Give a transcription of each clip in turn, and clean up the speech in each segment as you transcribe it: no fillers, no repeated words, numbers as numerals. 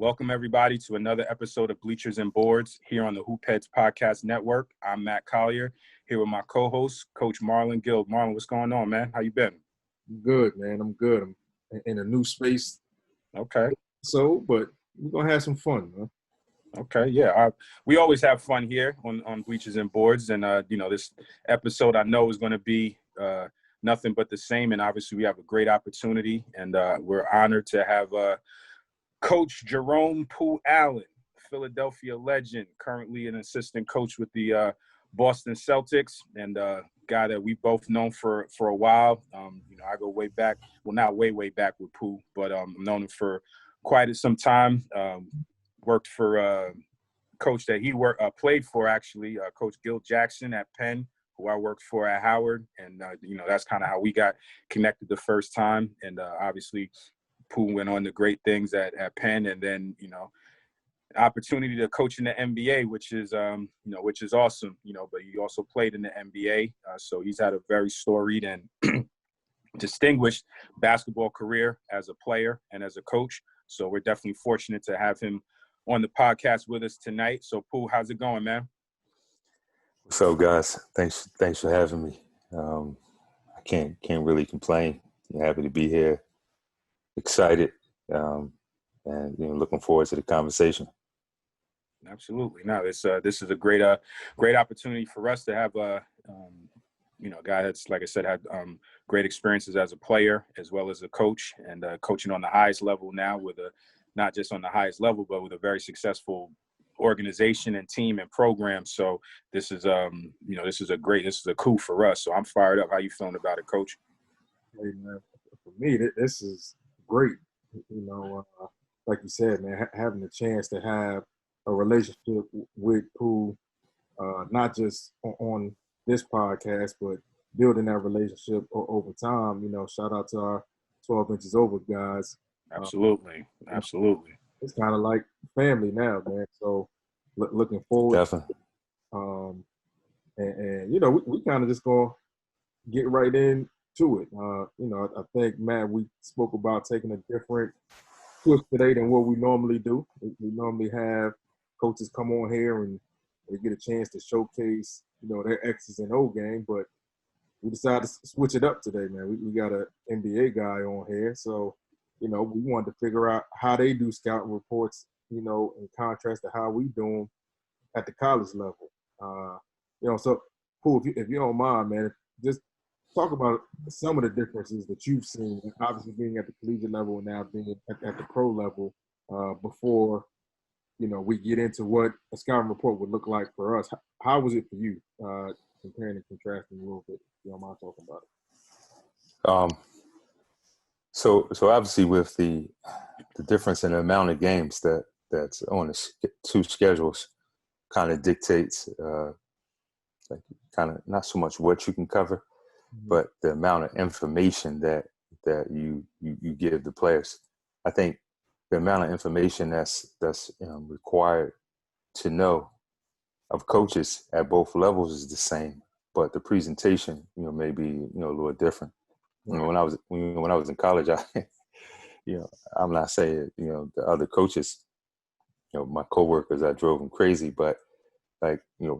Welcome, everybody, to another episode of Bleachers and Boards here on the Hoop Heads Podcast Network. I'm Matt Collier, here with my co-host, Coach Marlon Gill. Marlon, what's going on, man? How you been? Good, man. I'm good. I'm in a new space. Okay. But we're going to have some fun, man. Okay, yeah. We always have fun here on Bleachers and Boards. And, this episode I know is going to be nothing but the same. And obviously we have a great opportunity. And we're honored to have Coach Jerome Pooh Allen, Philadelphia legend, currently an assistant coach with the Boston Celtics, and a guy that we both known for a while. I go way back. Well, not way back with Pooh, but I've known him for quite some time. Worked for a coach that he played for, actually, Coach Gil Jackson at Penn, who I worked for at Howard. And, that's kind of how we got connected the first time. And obviously, Pooh went on to great things at Penn, and then, opportunity to coach in the NBA, which is awesome, but he also played in the NBA. So he's had a very storied and distinguished basketball career as a player and as a coach. So we're definitely fortunate to have him on the podcast with us tonight. So Pooh, how's it going, man? What's up, guys? Thanks for having me. I can't really complain. I'm happy to be here. Excited, and looking forward to the conversation. Absolutely. No, this is a great opportunity for us to have a guy that's, like I said, had great experiences as a player as well as a coach, and coaching on the highest level now with not just on the highest level, but with a very successful organization and team and program. So this is a coup for us. So I'm fired up. How you feeling about it, Coach? Hey, man, for me, this is great. Like you said, man, having the chance to have a relationship with Pooh, not just on this podcast, but building that relationship over time. Shout out to our 12 inches over guys. Absolutely. It's kind of like family now, man. So looking forward. Definitely. We kind of just gonna get right into it. I think, Matt, we spoke about taking a different twist today than what we normally do. We normally have coaches come on here and they get a chance to showcase, their X's and O game, but we decided to switch it up today, man. We got an NBA guy on here, so, we wanted to figure out how they do scouting reports, in contrast to how we do them at the college level. So, Pooh, if you don't mind, man, just talk about some of the differences that you've seen, obviously being at the collegiate level and now being at the pro level, before, we get into what a scouting report would look like for us. How was it for you, comparing and contrasting a little bit, if you don't mind talking about it? So obviously with the difference in the amount of games that's on the two schedules kind of dictates, kind of not so much what you can cover, but the amount of information that you give the players. I think the amount of information that's required to know of coaches at both levels is the same, but the presentation, may be a little different. When I was in college, I'm not saying the other coaches, my coworkers, I drove them crazy, but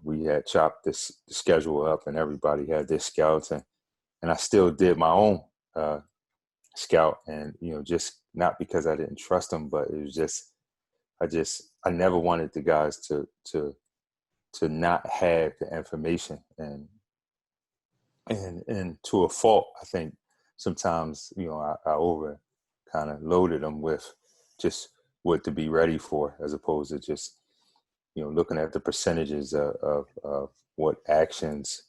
we had chopped the schedule up and everybody had their scouts, and I still did my own scout, and just not because I didn't trust them, but it was just I never wanted the guys to not have the information, and to a fault, I think sometimes I over kind of loaded them with just what to be ready for, as opposed to just looking at the percentages of what actions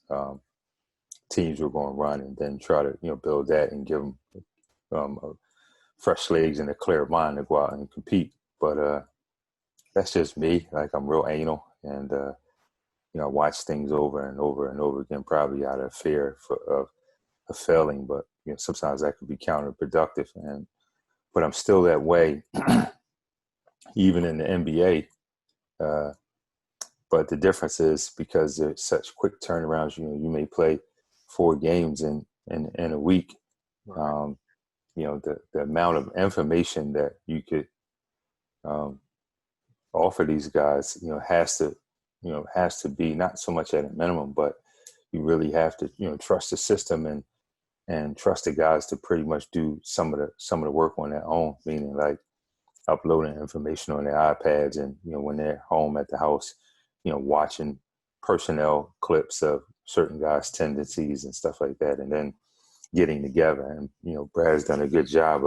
teams were going to run, and then try to build that and give them fresh legs and a clear mind to go out and compete. But that's just me. I'm real anal, and I watch things over and over and over again, probably out of fear of failing. But sometimes that could be counterproductive, but I'm still that way, even in the NBA. But the difference is because there's such quick turnarounds. You may play 4 games in a week. Right. The amount of information that you could offer these guys, has to be not so much at a minimum, but you really have to, trust the system and trust the guys to pretty much do some of the work on their own, meaning like uploading information on their iPads and, when they're home at the house, watching personnel clips of certain guys' tendencies and stuff like that, and then getting together. And, Brad's done a good job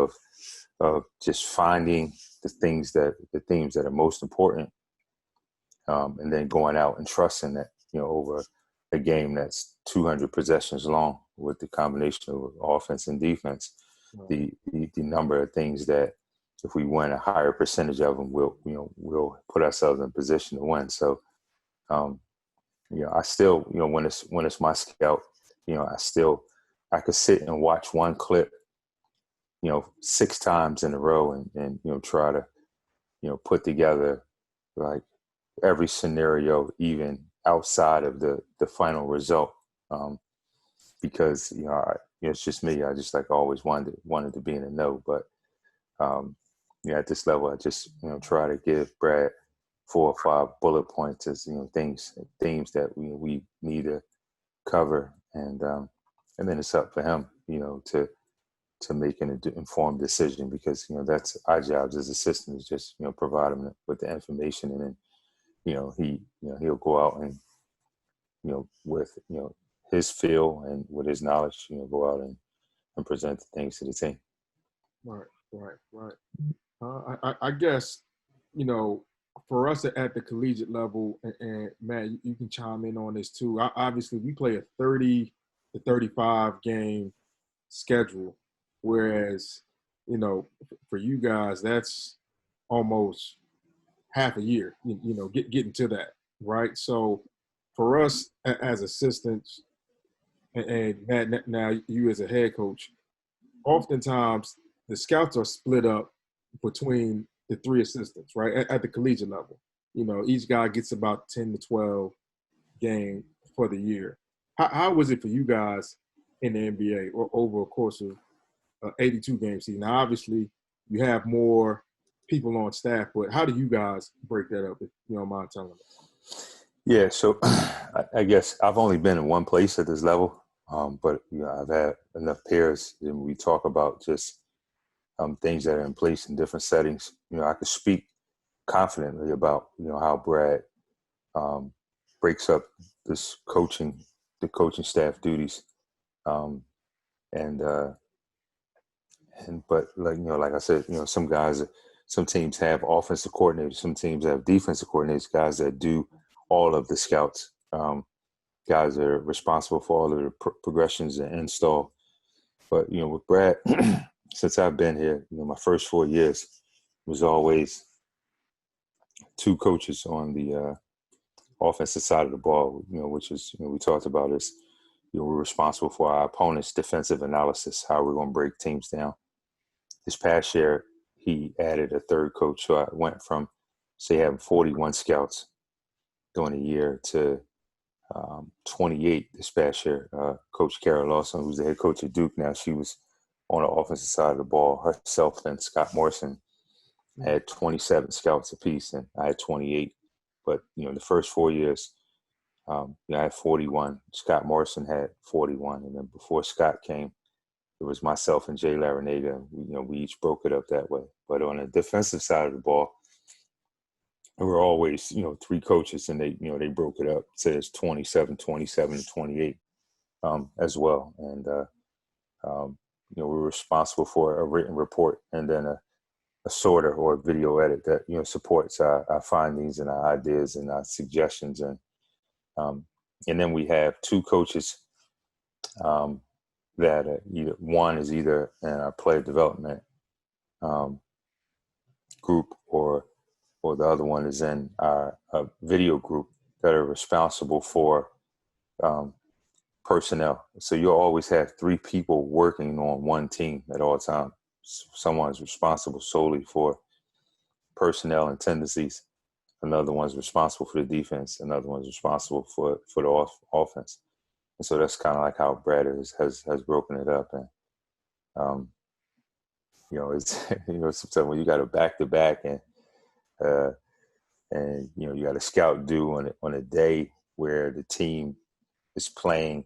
of just finding the themes that are most important, and then going out and trusting that, over a game that's 200 possessions long with the combination of offense and defense, the number of things that if we win a higher percentage of them, we'll put ourselves in position to win. So, I still, when it's my scout, I could sit and watch one clip, 6 times in a row and try to, put together like every scenario, even outside of the final result. Because, it's just me. I just always wanted to be in the know, but, at this level, I just, try to give Brad 4 or 5 bullet points as, themes that we need to cover. And then it's up for him, to make an informed decision, because, that's our jobs as assistants, just, provide him with the information. And then, he'll go out and, with, his feel and with his knowledge, go out and present the things to the team. Right. I guess, for us at the collegiate level, and Matt, you can chime in on this too. Obviously, we play a 30 to 35 game schedule, whereas, for you guys, that's almost half a year, getting to that, right? So for us as assistants, and Matt, now you as a head coach, oftentimes the scouts are split up between the 3 assistants, right, at the collegiate level. Each guy gets about 10 to 12 games for the year. How was it for you guys in the NBA or over a course of 82 game season? Now, obviously, you have more people on staff, but how do you guys break that up, if you don't mind telling me? Yeah, so I guess I've only been in one place at this level, but I've had enough peers, and we talk about just things that are in place in different settings. I could speak confidently about how Brad breaks up the coaching staff duties, but like I said, some teams have offensive coordinators, some teams have defensive coordinators, guys that do all of the scouts, guys that are responsible for all of the progressions and install. But with Brad, since I've been here, my first 4 years was always 2 coaches on the offensive side of the ball, which is, we talked about is, we're responsible for our opponent's defensive analysis, how we're going to break teams down. This past year, he added a 3rd coach. So I went from, say, having 41 scouts during a year to 28 this past year. Coach Carol Lawson, who's the head coach at Duke now, she was on the offensive side of the ball. Herself and Scott Morrison had 27 scouts apiece, and I had 28. But, the first 4 years, I had 41. Scott Morrison had 41. And then before Scott came, it was myself and Jay Larinaga. We each broke it up that way. But on the defensive side of the ball, there were always, 3 coaches, and they broke it up. So it's 27, 27, and 28 as well. And, we're responsible for a written report and then a sorter or a video edit that, supports our findings and our ideas and our suggestions. And then we have 2 coaches that one is either in our player development group or the other one is in our video group that are responsible for personnel. So you'll always have 3 people working on one team at all times. Someone is responsible solely for personnel and tendencies. Another one's responsible for the defense. Another one's responsible for the offense. And so that's kind of like how Brad has broken it up. And, it's, sometimes when you got a back-to-back and Uh, and you got a scout due on a day where the team is playing,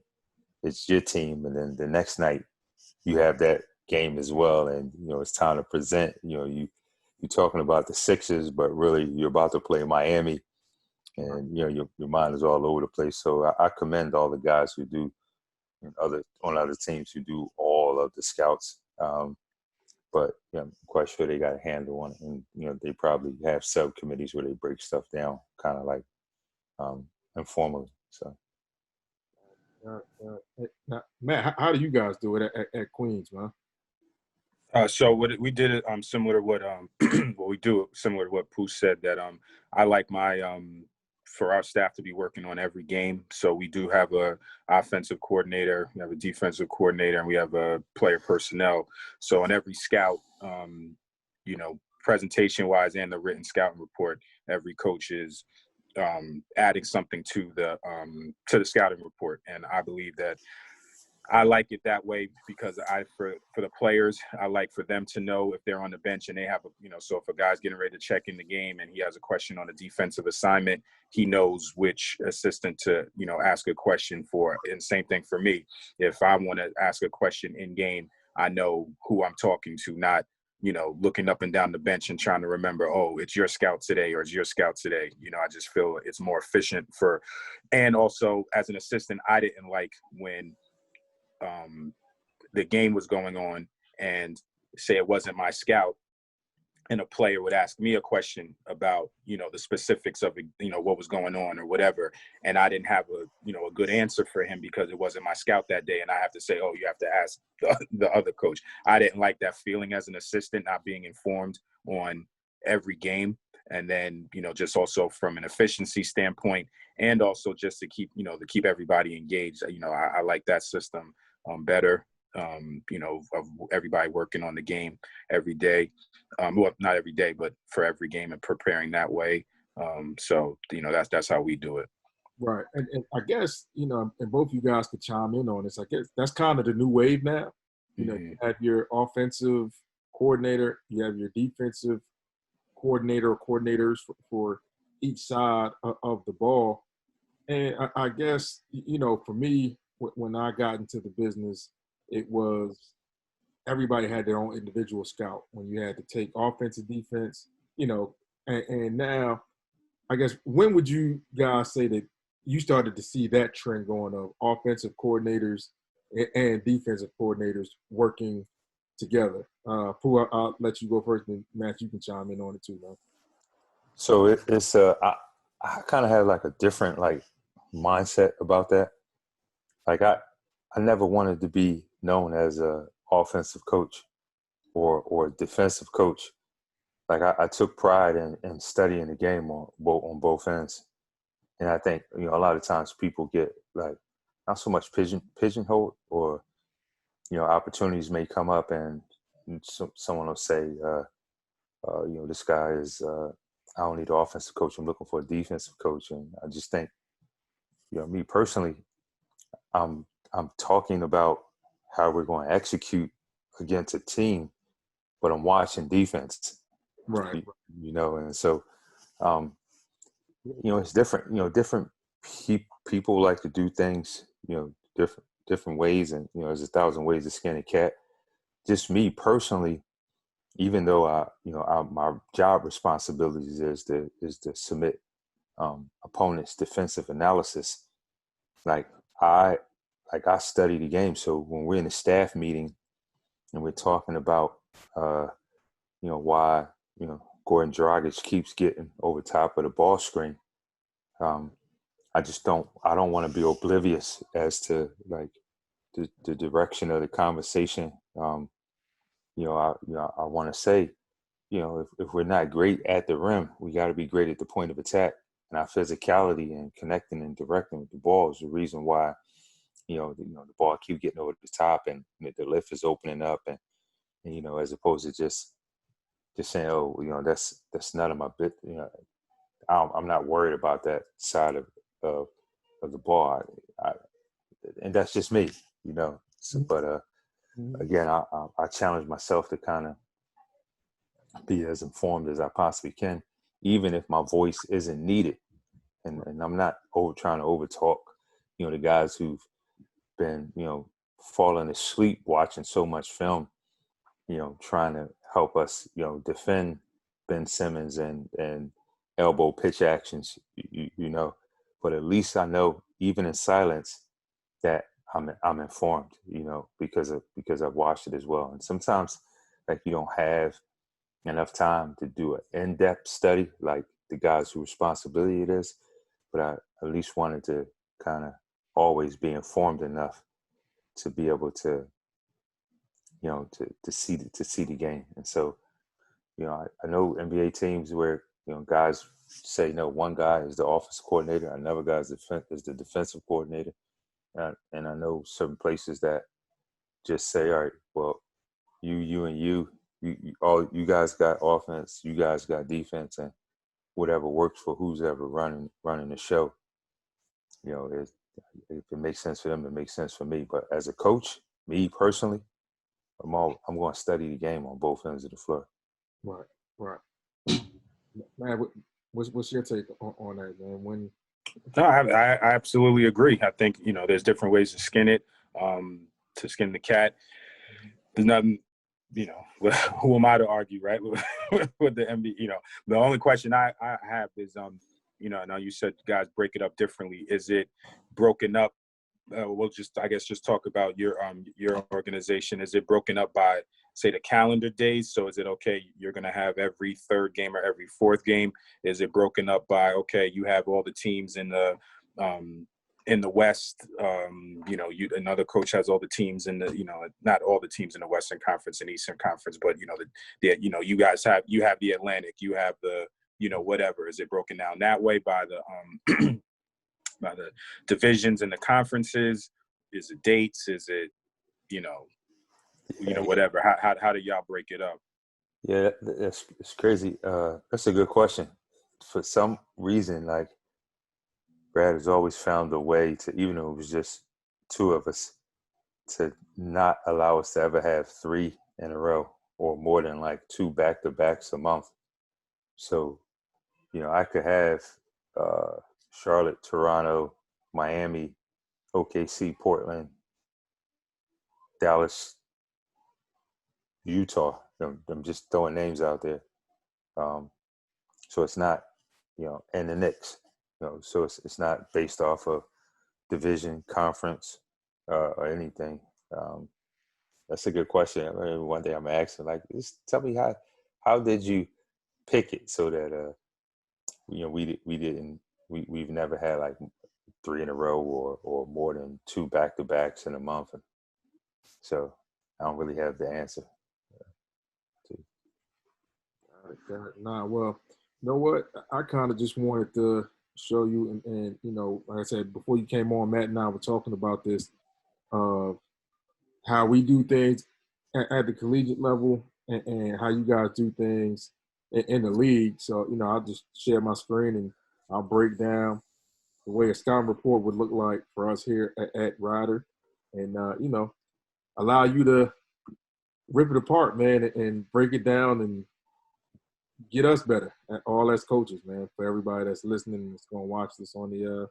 it's your team, and then the next night you have that game as well, and it's time to present. You're talking about the Sixers, but really you're about to play Miami, and your mind is all over the place. So I commend all the guys who do, and on other teams who do all of the scouts. But I'm quite sure they got a handle on it, and they probably have subcommittees where they break stuff down, kind of like informally. So, now, Matt, how do you guys do it at Queens, man? So what we did it similar to what what we do, similar to what Pooh said, that I like my for our staff to be working on every game. So we do have a offensive coordinator, we have a defensive coordinator, and we have a player personnel. So on every scout, presentation wise and the written scouting report, every coach is adding something to the scouting report. And I believe that I like it that way because for the players, I like for them to know if they're on the bench and they have so if a guy's getting ready to check in the game and he has a question on a defensive assignment, he knows which assistant to, ask a question for. And same thing for me. If I want to ask a question in game, I know who I'm talking to, not, looking up and down the bench and trying to remember, oh, it's your scout today or it's your scout today. I just feel it's more efficient and also as an assistant, I didn't like when the game was going on and say it wasn't my scout and a player would ask me a question about, the specifics of, what was going on or whatever. And I didn't have a good answer for him because it wasn't my scout that day. And I have to say, oh, you have to ask the other coach. I didn't like that feeling as an assistant, not being informed on every game. And then, just also from an efficiency standpoint and also just to keep everybody engaged. I like that system better, of everybody working on the game every day. Well, not every day, but for every game and preparing that way. So, that's how we do it. Right. And I guess, and both you guys could chime in on this. I guess that's kind of the new wave now. You have your offensive coordinator, you have your defensive coordinator or coordinators for each side of the ball. And I guess, for me, when I got into the business, it was everybody had their own individual scout when you had to take offensive, defense, and now I guess when would you guys say that you started to see that trend going of offensive coordinators and defensive coordinators working together? Pooh, I'll let you go first, and Matt, you can chime in on it too, man. So it's I kind of have like a different mindset about that. Like I never wanted to be known as a offensive coach or a defensive coach. Like I took pride in studying the game on both ends. And I think, a lot of times people get not so much pigeonholed or, opportunities may come up and someone will say, this guy is, I don't need an offensive coach. I'm looking for a defensive coach. And I just think, me personally, I'm talking about how we're going to execute against a team, but I'm watching defense. Right. And so, it's different. Different people like to do things, different ways, and there's 1,000 ways to skin a cat. Just me personally, even though my job responsibilities is to submit opponents' defensive analysis. I study the game. So when we're in a staff meeting and we're talking about why Gordon Dragic keeps getting over top of the ball screen, I don't want to be oblivious as to the direction of the conversation. I want to say, if we're not great at the rim, we got to be great at the point of attack. And our physicality and connecting and directing with the ball is the reason why, the ball keep getting over the top and the lift is opening up, and as opposed to just saying, oh, that's none of my bit. I'm not worried about that side of the ball, and that's just me, So, but again, I challenge myself to kind of be as informed as I possibly can. even if my voice isn't needed. And I'm not trying to overtalk, the guys who've been, falling asleep watching so much film, trying to help us, defend Ben Simmons and elbow pitch actions, but at least I know, even in silence, that I'm informed, because I've watched it as well. And sometimes, like, you don't have enough time to do an in-depth study like the guys whose responsibility it is, but I at least wanted to kind of always be informed enough to be able to, to see the game. And so, I know NBA teams where, guys say, no, one guy is the offensive coordinator, another guy is the defensive coordinator. And I know certain places that just say, all right, well, you and you all you guys got offense, you guys got defense, and whatever works for who's ever running the show. If it makes sense for them, it makes sense for me. But as a coach, me personally, I'm going to study the game on both ends of the floor. Right. Man, what's your take on that, man? No, I absolutely agree. I think, there's different ways to skin it, to skin the cat. There's nothing, who am I to argue, right, with the NBA? The only question I have is, now you said guys break it up differently. Is it broken up? We'll just talk about your organization. Is it broken up by, say, the calendar days? So is it, okay, you're going to have every third game or every fourth game? Is it broken up by, okay, you have all the teams in the West, another coach has all the teams in the, not all the teams in the Western Conference and Eastern Conference, but, you guys have the Atlantic, you have the, whatever. Is it broken down that way by the by the divisions and the conferences? Is it dates? Is it, whatever? How do y'all break it up? Yeah, it's crazy. That's a good question. For some reason, like, Brad has always found a way to, even though it was just two of us, to not allow us to ever have 3 in a row or more than like 2 back-to-backs a month. So, I could have Charlotte, Toronto, Miami, OKC, Portland, Dallas, Utah. I'm just throwing names out there. So it's not, and the Knicks. So it's not based off of division, conference, or anything. That's a good question. I mean, one day I'm asking, like, just tell me how did you pick it so that we've never had like 3 in a row or more than 2 back-to-backs in a month. So I don't really have the answer. Nah, well, you know what? I kind of just wanted to show you, and like I said, before you came on, Matt and I were talking about this, how we do things at the collegiate level and how you guys do things in the league. So, I'll just share my screen and I'll break down the way a scouting report would look like for us here at Ryder, and, allow you to rip it apart, man, and break it down and get us better, all as coaches, man, for everybody that's listening and that's going to watch this on the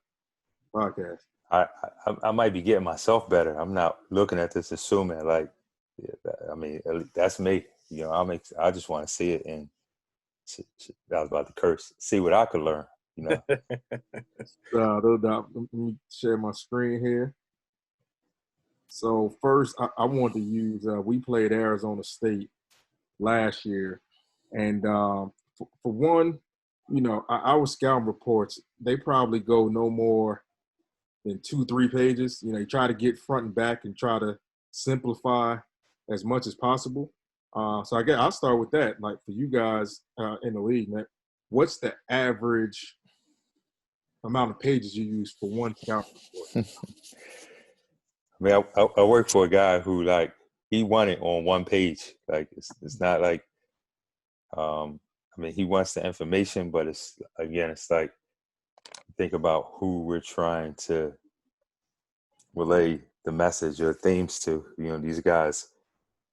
podcast. I might be getting myself better. I'm not looking at this assuming, like, I mean, that's me. I just want to see it, and I was about to curse. See what I could learn. Let me share my screen here. So first, I want to use. We played Arizona State last year, and for one, our scouting reports, they probably go no more than 2-3 pages. You try to get front and back and try to simplify as much as possible. So I guess I'll start with that. Like, for you guys in the league, man, what's the average amount of pages you use for one scouting report? I mean, I work for a guy who, like, he won it on one page. Like, it's not like, I mean, he wants the information, but it's like, think about who we're trying to relay the message or themes to. These guys,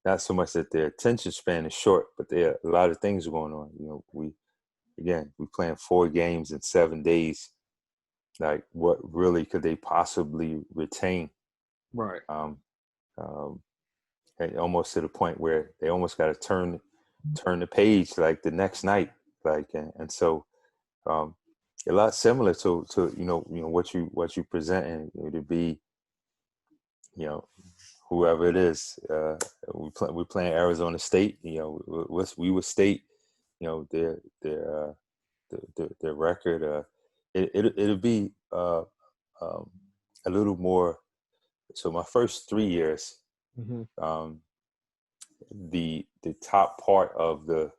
not so much that their attention span is short, but a lot of things are going on. again, we're playing 4 games in 7 days. Like, what really could they possibly retain? Right. And almost to the point where they almost got to turn the page like the next night. Like, and so a lot similar to what you present, and to be, whoever it is. We're playing Arizona State. We were State. Their record. It'll be a little more. So my first 3 years, the top part of the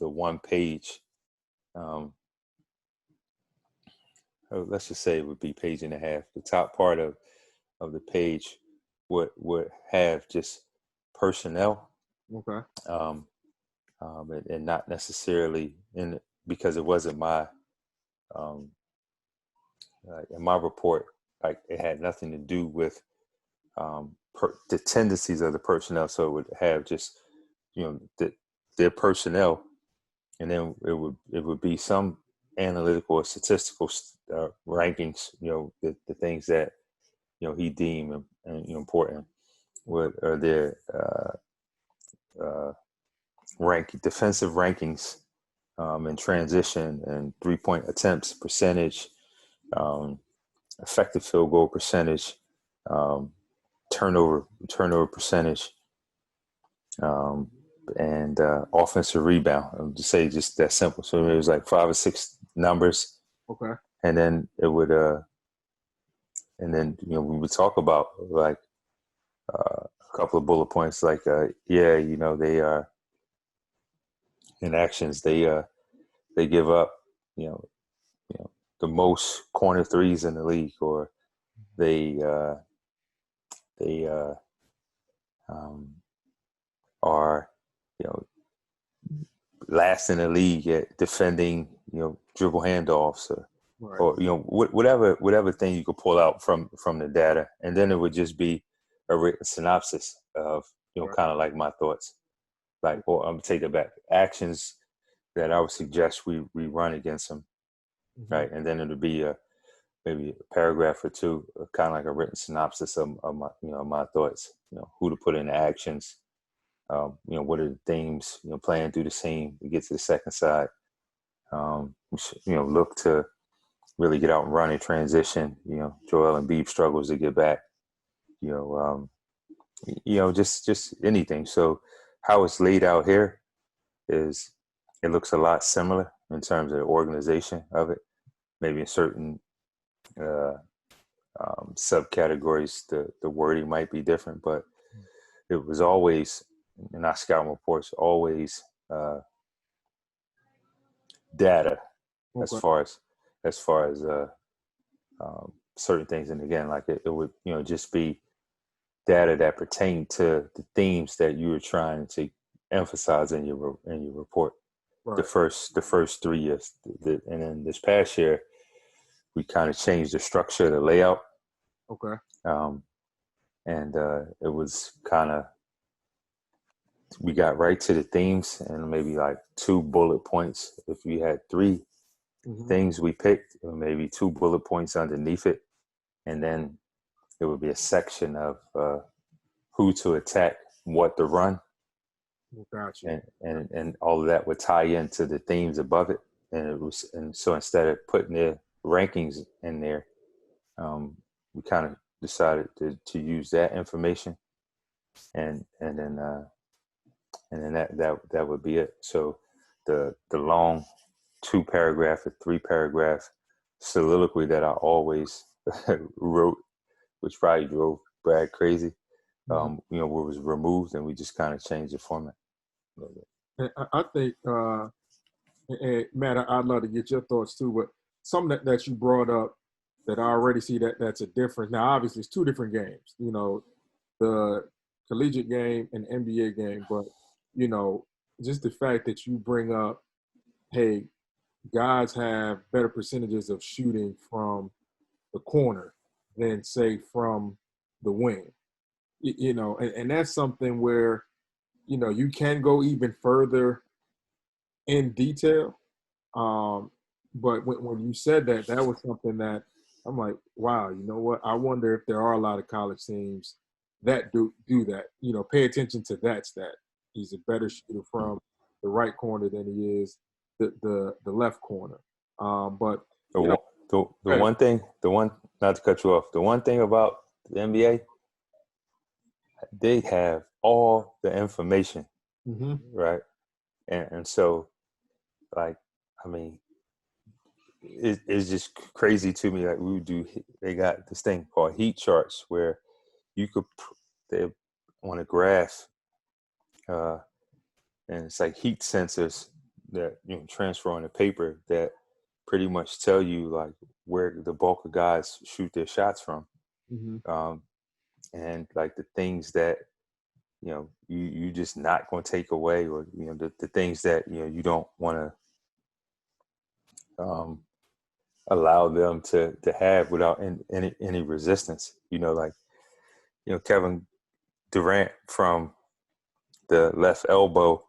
one page, let's just say it would be page and a half. The top part of the page would have just personnel, Okay. and not necessarily because it wasn't my in my report, like, it had nothing to do with the tendencies of the personnel. So it would have just their personnel, and then it would be some analytical or statistical rankings, the things that he deemed important. What are their defensive rankings, in transition, and 3-point attempts percentage, effective field goal percentage, turnover percentage, and offensive rebound. To say just that simple. So it was like 5 or 6 numbers. Okay. And then it would, we would talk about, like, a couple of bullet points, like, they are in actions. They give up, the most corner threes in the league, or they are, last in the league at defending, dribble handoffs, or whatever thing you could pull out from the data. And then it would just be a written synopsis of, kind of like my thoughts. Like, or I'm gonna take it back. Actions that I would suggest we run against them, right? And then it'll be maybe a paragraph or two, kind of like a written synopsis of my my thoughts. Who to put into actions. What are the themes? Playing through the seam to get to the second side. Look to really get out and run in transition. Joel Embiid struggles to get back. Just anything. So how it's laid out here is, it looks a lot similar in terms of the organization of it. Maybe in certain subcategories, the wording might be different, but it was always, in our scouting reports, always data, as far as certain things. And again, like, it would just be data that pertain to the themes that you were trying to emphasize in your report. Right. The first 3 years, and then this past year, we kind of changed the structure, the layout. Okay. And it was kind of, we got right to the themes, and maybe like 2 bullet points. If we had 3 things we picked, maybe 2 bullet points underneath it, and then it would be a section of who to attack, what to run. Gotcha. And all of that would tie into the themes above it. And so instead of putting the rankings in there, we kind of decided to use that information, and then that would be it. So the long 2-paragraph or 3-paragraph soliloquy that I always wrote, which probably drove Brad crazy, was removed, and we just kind of changed the format a little bit. And I think, and Matt, I'd love to get your thoughts too, but something that you brought up that I already see that's a difference. Now, obviously, it's 2 different games, the collegiate game and the NBA game, but, just the fact that you bring up, hey, guys have better percentages of shooting from the corner than, say, from the wing, and that's something where, you can go even further in detail, But when you said that, that was something that I'm like, wow, you know what? I wonder if there are a lot of college teams that do that. You know, pay attention to that stat. He's a better shooter from the right corner than he is the left corner. But The you know, one, the one thing, not to cut you off, the one thing about the NBA, they have all the information, mm-hmm. right? And so, like, I mean, it's just crazy to me. Like they got this thing called heat charts where you could, they on a graph, and it's like heat sensors that transfer on the paper that pretty much tell you like where the bulk of guys shoot their shots from, Mm-hmm. and like the things that you just not going to take away, or the things that you don't want to allow them to have without any resistance. Like Kevin Durant from the left elbow,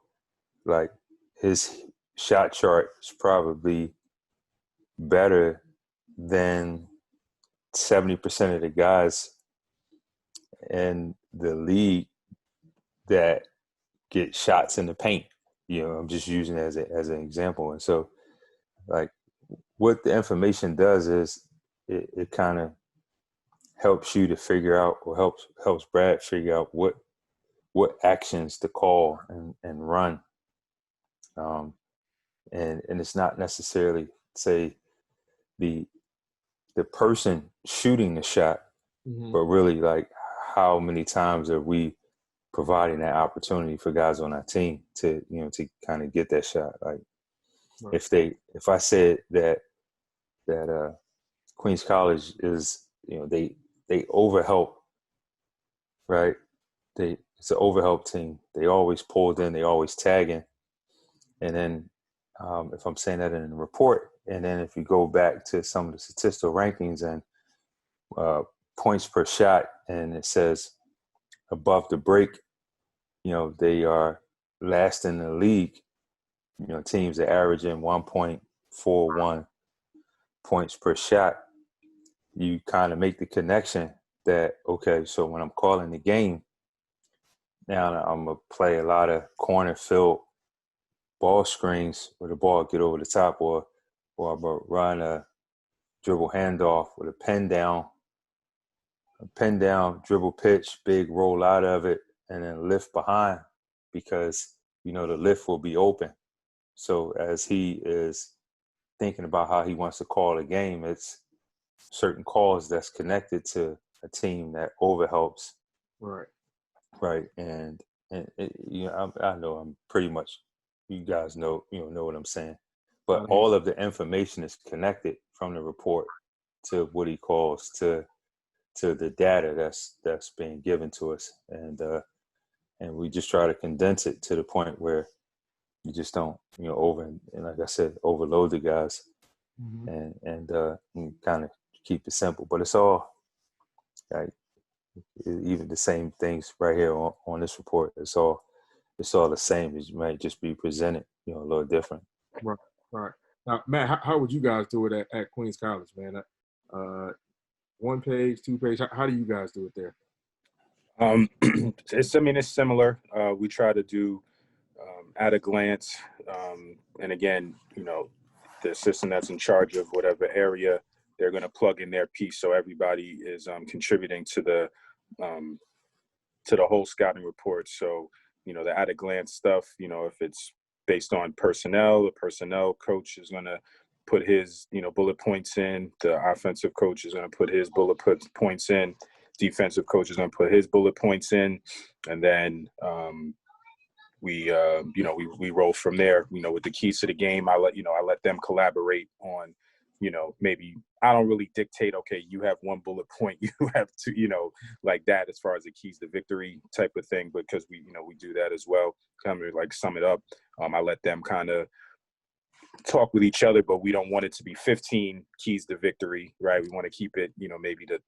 like his shot chart is probably better than 70% of the guys in the league that get shots in the paint. I'm just using it as an example. And so, like, what the information does is it kind of helps you to figure out, or helps Brad figure out what actions to call and run. And it's not necessarily, say, the person shooting the shot, Mm-hmm. but really like how many times are we providing that opportunity for guys on our team to kind of get that shot. Like, Right. if I said that Queens College is, they overhelp, right? It's an overhelp team. They always pulled in, they always tagging. And then if I'm saying that in the report, and then if you go back to some of the statistical rankings and points per shot, and it says above the break, they are last in the league. Teams are averaging 1.41 points per shot. You kind of make the connection that, okay, so when I'm calling the game, now I'm going to play a lot of corner field ball screens where the ball get over the top, or I'm going to run a dribble handoff with a pen down, dribble pitch, big roll out of it, and then lift behind, because, the lift will be open. So as he is thinking about how he wants to call a game, it's certain calls that's connected to a team that overhelps. Right. Right. And I know I'm pretty much, you guys know what I'm saying, but all of the information is connected from the report to what he calls to the data that's being given to us. And we just try to condense it to the point where you just don't, and like I said, overload the guys, Mm-hmm. and kind of keep it simple. But it's all like, even the same things right here on this report. It's all the same. It might just be presented, a little different. Right. Right. Now, Matt, how would you guys do it at Queens College, man? One page, two page. How do you guys do it there? It's similar. We try to do at a glance, and again, the assistant that's in charge of whatever area, they're going to plug in their piece, so everybody is contributing to the whole scouting report. So the at a glance stuff, if it's based on personnel, the personnel coach is going to put his bullet points in. The offensive coach is going to put his bullet points in. Defensive coach is going to put his bullet points in, and then we roll from there. With the keys to the game, I let them collaborate on. Maybe I don't really dictate, okay, you have one bullet point, you have two, like that, as far as the keys to victory type of thing, because we do that as well. Kind of like sum it up. I let them kind of talk with each other, but we don't want it to be 15 keys to victory, right? We want to keep it, maybe to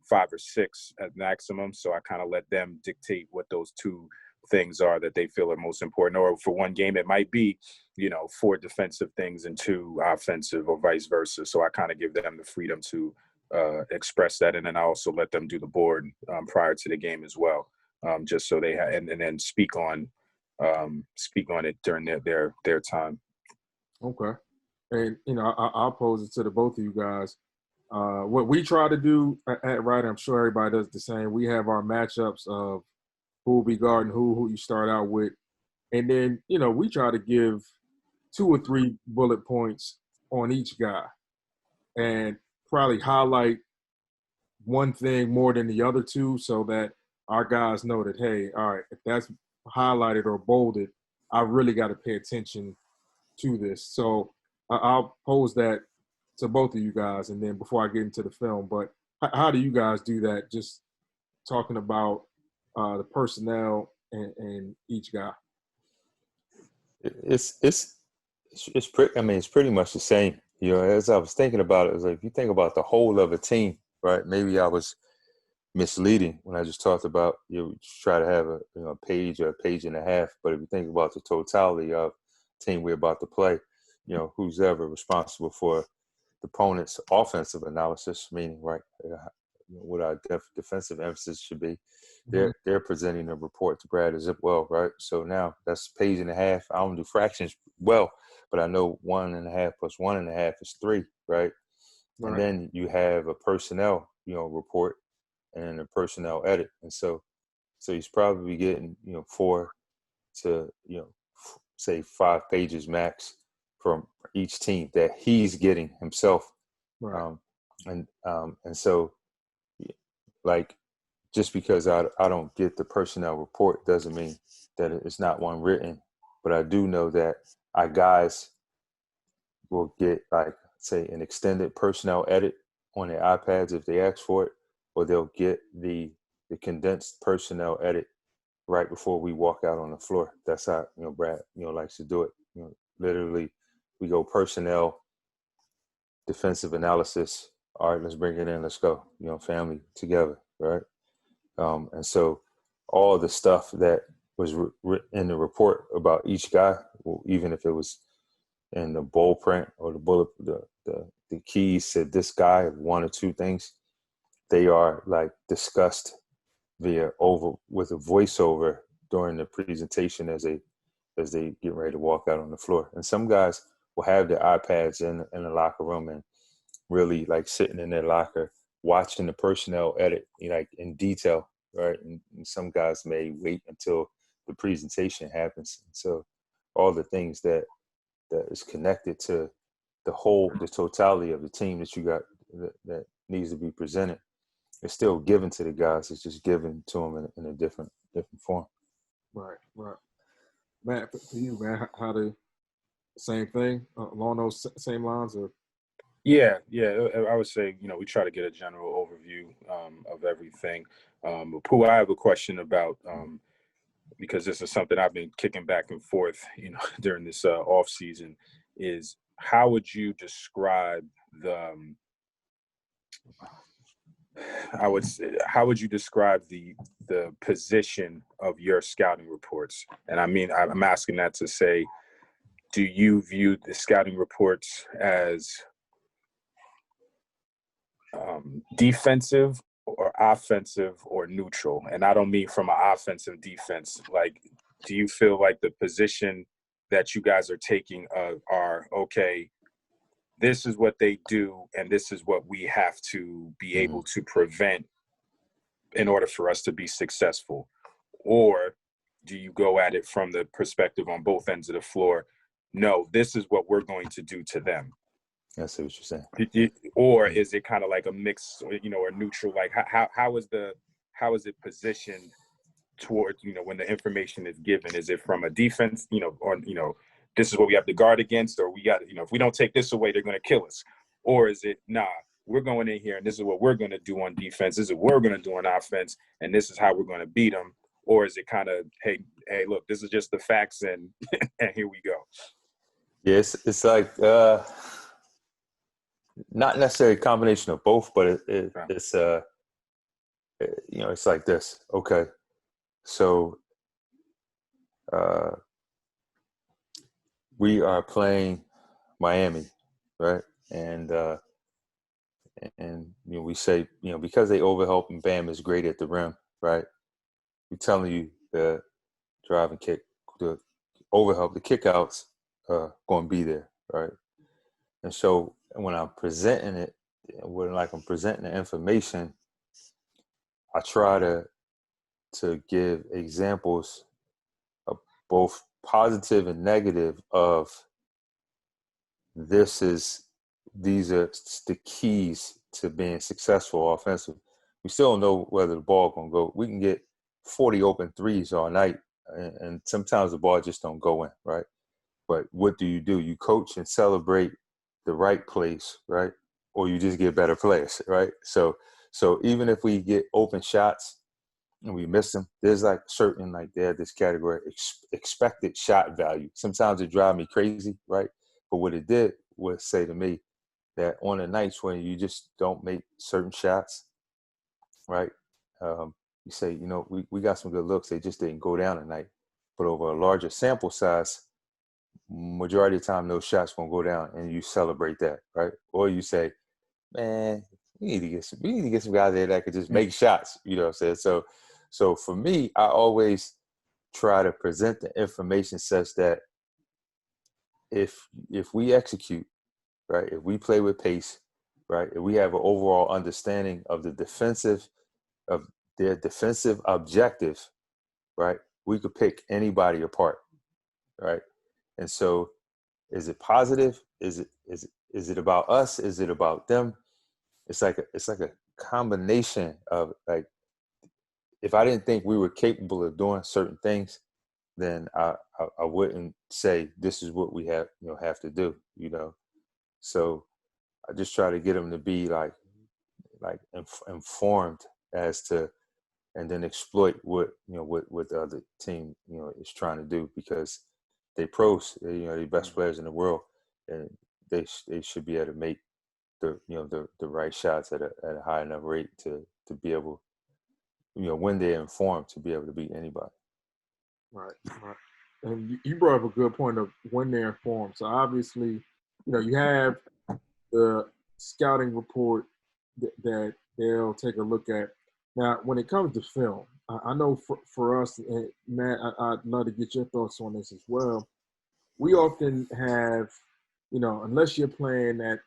5 or 6 at maximum. So I kind of let them dictate what those 2 things are that they feel are most important. Or for one game, it might be, 4 defensive things and 2 offensive, or vice versa. So I kind of give them the freedom to express that, and then I also let them do the board prior to the game as well, just so they and then speak on it during their time. Okay. And, I'll pose it to the both of you guys. What we try to do at Right, I'm sure everybody does the same. We have our matchups of who will be guarding who you start out with. And then, we try to give 2 or 3 bullet points on each guy and probably highlight one thing more than the other 2, so that our guys know that, hey, all right, if that's highlighted or bolded, I really got to pay attention to this. So I'll pose that to both of you guys, and then before I get into the film. But how do you guys do that? Just talking about the personnel and each guy. It's pretty. I mean, it's pretty much the same. As I was thinking about it, like if you think about the whole of a team, right? Maybe I was misleading when I just talked about try to have a page or a page and a half. But if you think about the totality of the team we're about to play, who's ever responsible for the opponent's offensive analysis, meaning right, what our defensive emphasis should be. They're presenting a report to Brad as well, right? So now that's a page and a half. I don't do fractions well, but I know 1.5 plus 1.5 is 3, right? And then you have a personnel, report and a personnel edit. And so he's probably getting, 4 to, say 5 pages max from each team that he's getting himself. Right. And so, like, just because I don't get the personnel report doesn't mean that it's not one written. But I do know that our guys will get, like, say, an extended personnel edit on their iPads if they ask for it, or they'll get the condensed personnel edit right before we walk out on the floor. That's how, Brad, likes to do it. Literally, we go personnel, defensive analysis. All right, let's bring it in. Let's go. Family together, right? And so all the stuff that was in the report about each guy, even if it was in the bold print or the bullet, the keys said this guy, 1 or 2 things, they are like discussed with a voiceover during the presentation as they get ready to walk out on the floor. And some guys will have their iPads in the locker room and really like sitting in their locker watching the personnel edit, like in detail, right? And some guys may wait until the presentation happens. And so all the things that is connected to the totality of the team that you got that needs to be presented, it's still given to the guys. It's just given to them in a different form. Right. Matt, for you, man, how the same thing along those same lines, or? Yeah, I would say, we try to get a general overview of everything. But Pooh, I have a question about, because this is something I've been kicking back and forth, during this off season, is how would you describe how would you describe the position of your scouting reports? And I mean, I'm asking that to say, do you view the scouting reports as defensive or offensive or neutral? And I don't mean from an offensive defense. Like, do you feel like the position that you guys are taking are okay, this is what they do and this is what we have to be able to prevent in order for us to be successful? Or do you go at it from the perspective on both ends of the floor? No, this is what we're going to do to them. I see what you're saying. Or is it kind of like a mix, or neutral? Like how is it positioned toward, when the information is given? Is it from a defense, or this is what we have to guard against, or we got, if we don't take this away, they're going to kill us? Or is it, nah, we're going in here and this is what we're going to do on defense, this is what we're going to do on offense, and this is how we're going to beat them? Or is it kind of, hey, look, this is just the facts and and here we go? Yes, it's like not necessarily a combination of both, but it's it's like this. Okay, so we are playing Miami, right? And we say, because they overhelp and Bam is great at the rim, right? We're telling you the drive and kick, the overhelp, the kickouts are going to be there, right? And so when I'm presenting it, I'm presenting the information, I try to give examples of both positive and negative of these are the keys to being successful offensive. We still don't know whether the ball going to go. We can get 40 open threes all night, and sometimes the ball just don't go in, right? But what do? You coach and celebrate the right plays, right? Or you just get better players, right? So even if we get open shots and we miss them, there's like certain, like they have this category, expected shot value. Sometimes it drives me crazy, right? But what it did was say to me that on the nights when you just don't make certain shots, right? You say, we got some good looks. They just didn't go down tonight. But over a larger sample size, majority of the time, those shots won't go down, and you celebrate that, right? Or you say, man, we need to get some guys there that could just make shots. You know what I'm saying? So for me, I always try to present the information such that if we execute, right, if we play with pace, right, if we have an overall understanding of their defensive objective, right, we could pick anybody apart, right? And so, is it positive? Is it about us? Is it about them? It's like a combination of, like, if I didn't think we were capable of doing certain things, then I wouldn't say this is what we have to do. So I just try to get them to be like informed as to, and then exploit what the other team is trying to do, because they pros, they best players in the world, and they should be able to make the right shots at a high enough rate to be able, when they're informed, to be able to beat anybody. Right. And you brought up a good point of when they're informed. So obviously, you have the scouting report that they'll take a look at. Now, when it comes to film, I know for us, and Matt, I'd love to get your thoughts on this as well. We often have, unless you're playing that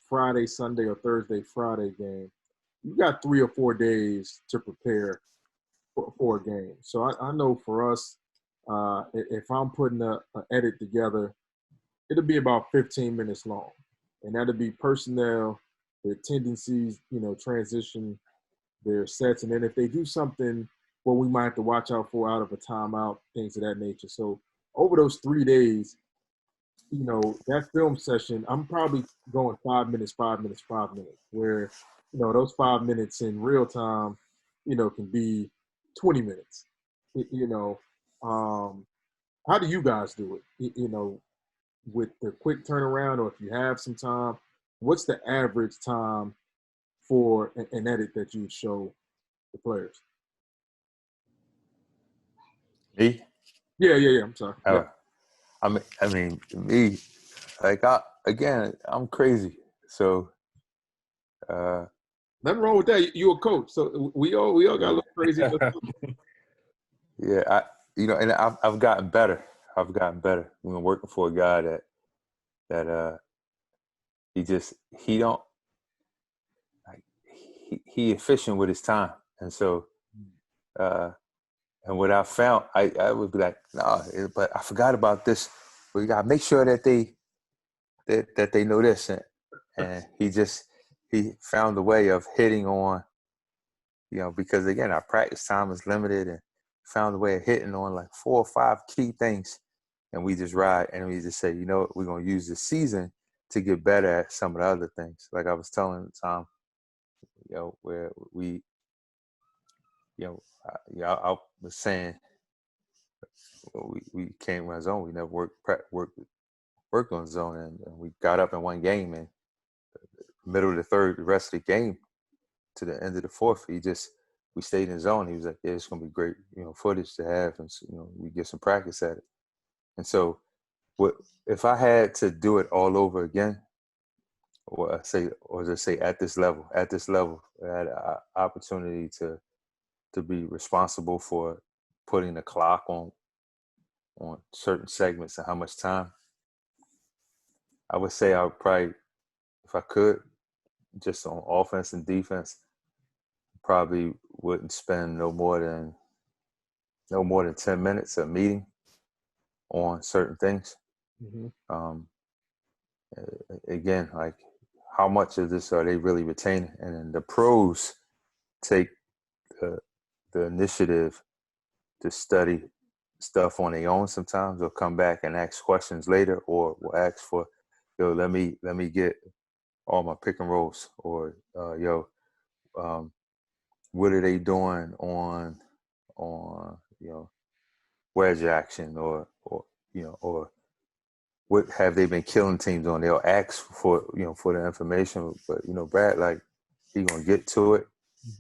Friday, Sunday, or Thursday, Friday game, you got 3 or 4 days to prepare for a game. So I know for us, if I'm putting an edit together, it'll be about 15 minutes long. And that'll be personnel, their tendencies, transition, their sets. And then if they do something what we might have to watch out for out of a timeout, things of that nature. So over those 3 days, that film session, I'm probably going 5 minutes, where, those 5 minutes in real time, can be 20 minutes. How do you guys do it? With the quick turnaround, or if you have some time, what's the average time for an edit that you would show the players? Me? Yeah. I'm sorry. Yeah. I mean, me, like, I'm crazy. So, Nothing wrong with that. You're a coach, so we all got a little crazy. yeah, and I've gotten better. I've gotten better. We've been working for a guy that he don't, like, he efficient with his time, and so and what I found, I would be like, no, but I forgot about this. We gotta make sure that they know this, and he found a way of hitting on, because again, our practice time is limited, and found a way of hitting on like 4 or 5 key things, and we just ride, and we just say, what, we're gonna use this season to get better at some of the other things. Like I was telling Tom, where we, I was saying, we came on zone. We never worked on zone, and we got up in one game, and middle of the third, the rest of the game to the end of the fourth, he just we stayed in zone. He was like, yeah, it's going to be great, footage to have. And, we get some practice at it. And so if I had to do it all over again, or just say at this level, I had an opportunity to be responsible for putting the clock on certain segments and how much time. I would say I would probably, if I could, just on offense and defense, probably wouldn't spend no more than 10 minutes a meeting on certain things. Mm-hmm. Again, like, how much of this are they really retaining? And then the pros take the initiative to study stuff on their own sometimes, or come back and ask questions later, or will ask for, let me get all my pick and rolls, or what are they doing on wedge action, or what have they been killing teams on? They'll ask for the information, but Brad, like, he gonna get to it,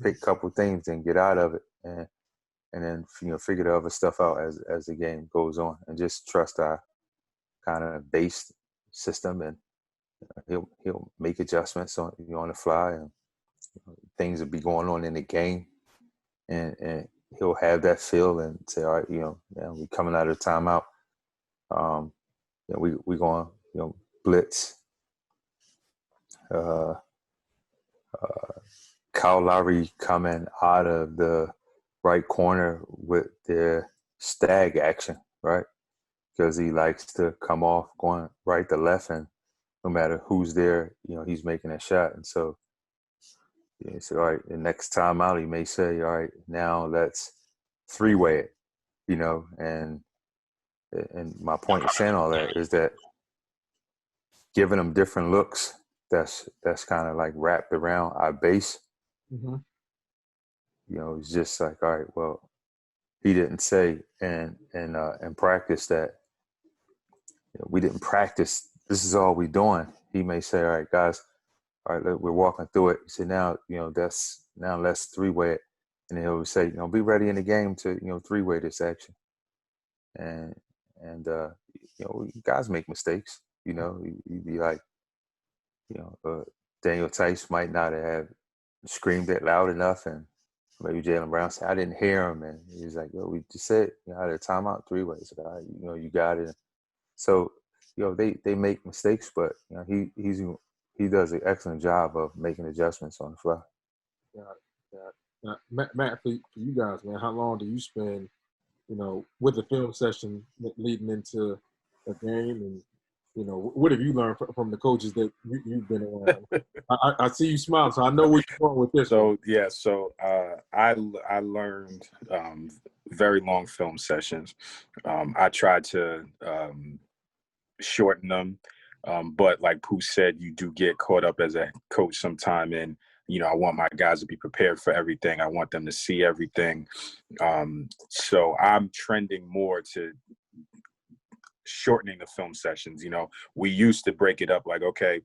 pick a couple things and get out of it, and then figure the other stuff out as the game goes on, and just trust our kind of base system, and he'll make adjustments on the fly, and things will be going on in the game, and he'll have that feel and say, all right, we coming out of timeout. We going blitz. Kyle Lowry coming out of the right corner with their stag action, right? Because he likes to come off going right to left, and no matter who's there, he's making a shot. And so, all right, the next time out, he may say, all right, now let's three-way it, and my point of saying all that is that giving them different looks, that's kind of like wrapped around our base. Mm-hmm. It's just like, all right, well, he didn't say in practice that we didn't practice. This is all we doing. He may say, all right, guys, all right, we're walking through it. He said, now let's three-way it, and then he'll say, be ready in the game to three-way this action. And guys make mistakes. You'd be like, Daniel Tice might not have screamed it loud enough, and maybe Jaylen Brown said, I didn't hear him, and he's like, we just said, out of timeout, three-way. So, all right, you got it. So, they make mistakes, but he does an excellent job of making adjustments on the fly. Got it. Now, Matt, for you guys, man, how long do you spend, with the film session leading into a game, and what have you learned from the coaches that you've been around? I see you smile, so I know where you're going with this. I learned very long film sessions. I tried to shorten them, but like Pooh said, you do get caught up as a coach sometime, and I want my guys to be prepared for everything. I want them to see everything. So I'm trending more to shortening the film sessions. We used to break it up like, okay,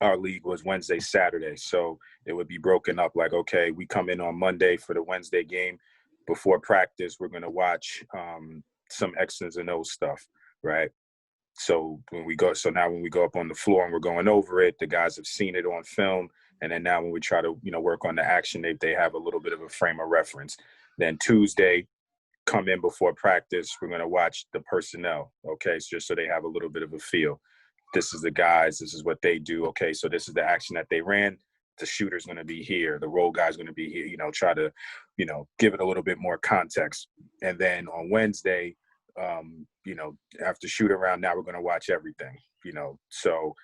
our league was Wednesday, Saturday. So it would be broken up like, okay, we come in on Monday for the Wednesday game. Before practice, we're going to watch some X's and O's stuff, right? So now when we go up on the floor and we're going over it, the guys have seen it on film. And then now when we try to, work on the action, they have a little bit of a frame of reference. Then Tuesday, come in before practice, we're going to watch the personnel, okay, just so they have a little bit of a feel. This is the guys, this is what they do, okay, so this is the action that they ran. The shooter's going to be here, the role guy's going to be here, try to, give it a little bit more context. And then on Wednesday, after shoot around, now we're going to watch everything, so,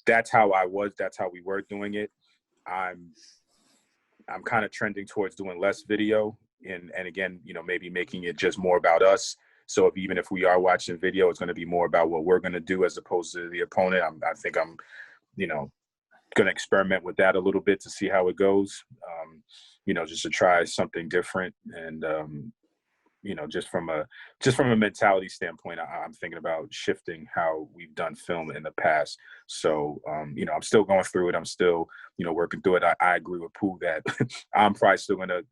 that's how we were doing it. I'm kind of trending towards doing less video. And again, maybe making it just more about us. So even if we are watching video, it's going to be more about what we're going to do as opposed to the opponent. I think I'm, going to experiment with that a little bit to see how it goes. Just to try something different. And just from a mentality standpoint, I'm thinking about shifting how we've done film in the past. So, I'm still going through it. I'm still, working through it. I agree with Pooh that I'm probably still going to,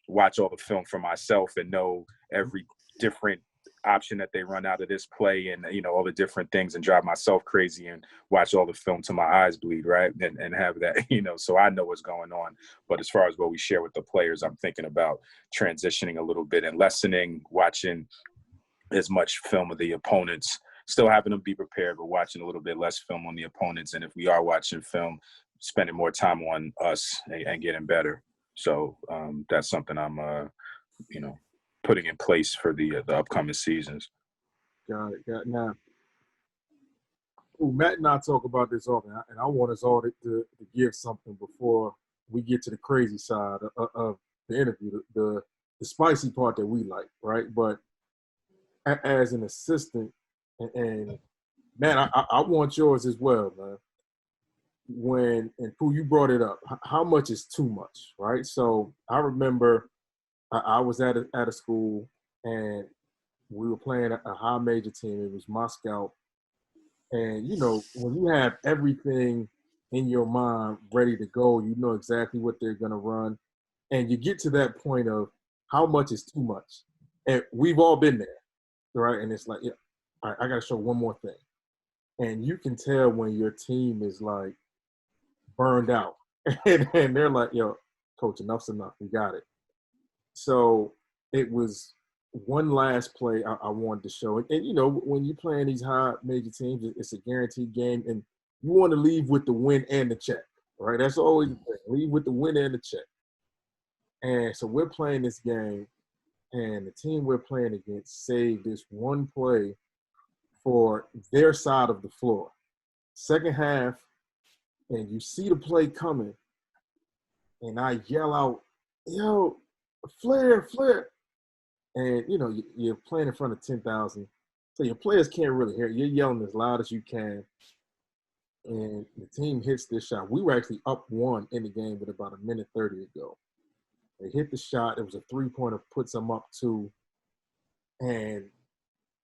watch all the film for myself and know every different option that they run out of this play and, all the different things and drive myself crazy and watch all the film till my eyes bleed, right? And have that, so I know what's going on. But as far as what we share with the players, I'm thinking about transitioning a little bit and lessening, watching as much film of the opponents, still having them be prepared, but watching a little bit less film on the opponents. And if we are watching film, spending more time on us and getting better. So that's something I'm, putting in place for the upcoming seasons. Got it. Now, Matt and I talk about this often, and I want us all to give something before we get to the crazy side of the interview, the spicy part that we like, right? But as an assistant, and man, I want yours as well, man. And Pooh, you brought it up. How much is too much, right? So I remember I was at a school and we were playing a high major team. It was my scout. And, when you have everything in your mind ready to go, you know exactly what they're going to run. And you get to that point of how much is too much. And we've all been there, right? And it's like, yeah, all right, I got to show one more thing. And you can tell when your team is like burned out. and they're like, yo, coach, enough's enough. We got it. So it was one last play I wanted to show. And, when you're playing these high major teams, it's a guaranteed game. And you want to leave with the win and the check, right? That's always the thing. Leave with the win and the check. And so we're playing this game, and the team we're playing against saved this one play for their side of the floor. Second half, and you see the play coming, and I yell out, yo, flare. And, you're playing in front of 10,000, so your players can't really hear it. You're yelling as loud as you can, and the team hits this shot. We were actually up 1 in the game with about a minute 30 to go. They hit the shot. It was a three-pointer, puts them up 2, and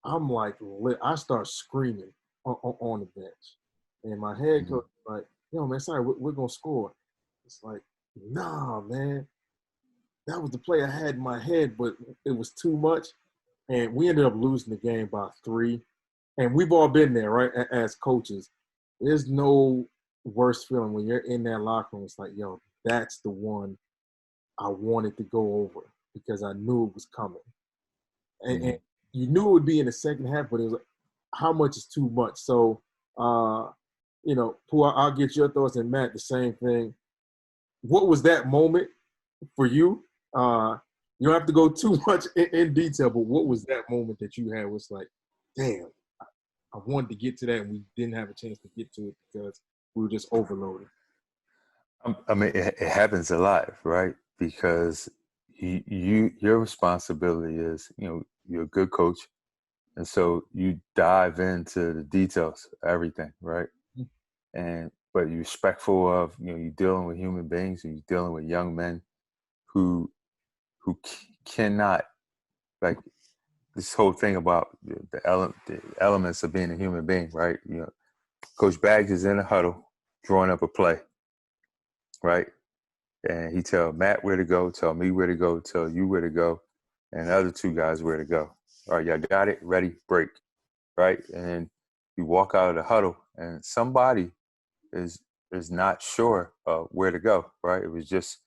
I'm like, I start screaming on the bench. And my head coach was like, yo, man, sorry, we're going to score. It's like, nah, man. That was the play I had in my head, but it was too much. And we ended up losing the game by 3. And we've all been there, right, as coaches. There's no worse feeling when you're in that locker room. It's like, yo, that's the one I wanted to go over because I knew it was coming. And you knew it would be in the second half, but it was like, how much is too much? So, Pooh, I'll get your thoughts, and Matt, the same thing. What was that moment for you? You don't have to go too much in detail, but what was that moment that you had was like, damn, I wanted to get to that and we didn't have a chance to get to it because we were just overloaded? I mean, it happens a lot, right? Because your responsibility is, you're a good coach. And so you dive into the details of everything, right? But you're respectful of, you're dealing with human beings and you're dealing with young men who cannot, like, this whole thing about the elements of being a human being, right? Coach Baggs is in a huddle drawing up a play, right? And he tell Matt where to go, tell me where to go, tell you where to go, and the other 2 guys where to go. All right, y'all got it? Ready? Break. Right? And you walk out of the huddle, and somebody is not sure where to go, right? It was just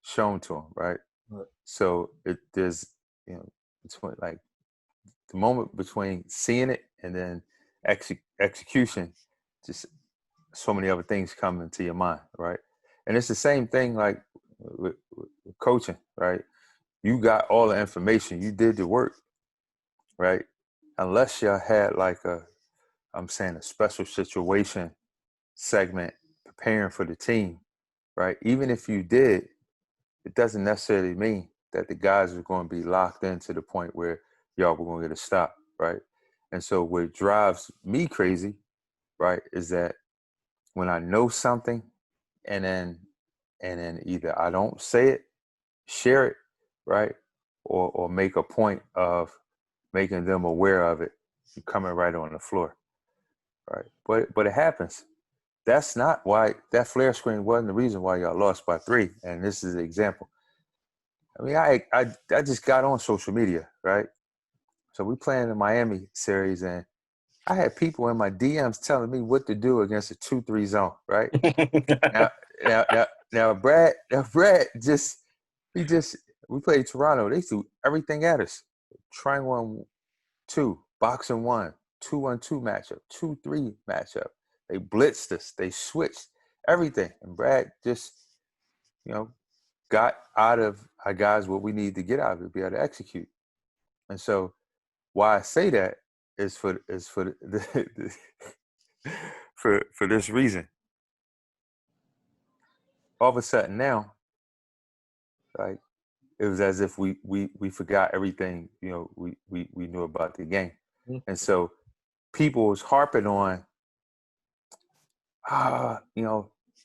shown to him, right? So there's, between, like, the moment between seeing it and then execution, just so many other things come into your mind, right? And it's the same thing like with coaching, right? You got all the information, you did the work, right? Unless y'all had like a special situation segment preparing for the team, right? Even if you did, it doesn't necessarily mean that the guys are going to be locked in to the point where y'all were going to get a stop, right? And so what drives me crazy, right, is that when I know something and then either I don't say it, share it, right, or make a point of making them aware of it coming right on the floor. Right. But it happens. That's not why that flare screen wasn't the reason why y'all lost by 3. And this is the example. I mean, I just got on social media, right? So we playing the Miami series, and I had people in my DMs telling me what to do against a 2-3 zone, right? now Brad we played Toronto. They threw everything at us. Triangle 1-2, boxing 1, 2-1-2 matchup, 2-3 matchup. They blitzed us. They switched everything. And Brad just, got out of our guys what we need to get out of it, be able to execute. And so why I say that is for this reason. All of a sudden now, like, it was as if we forgot everything, we knew about the game. Mm-hmm. And so people was harping on,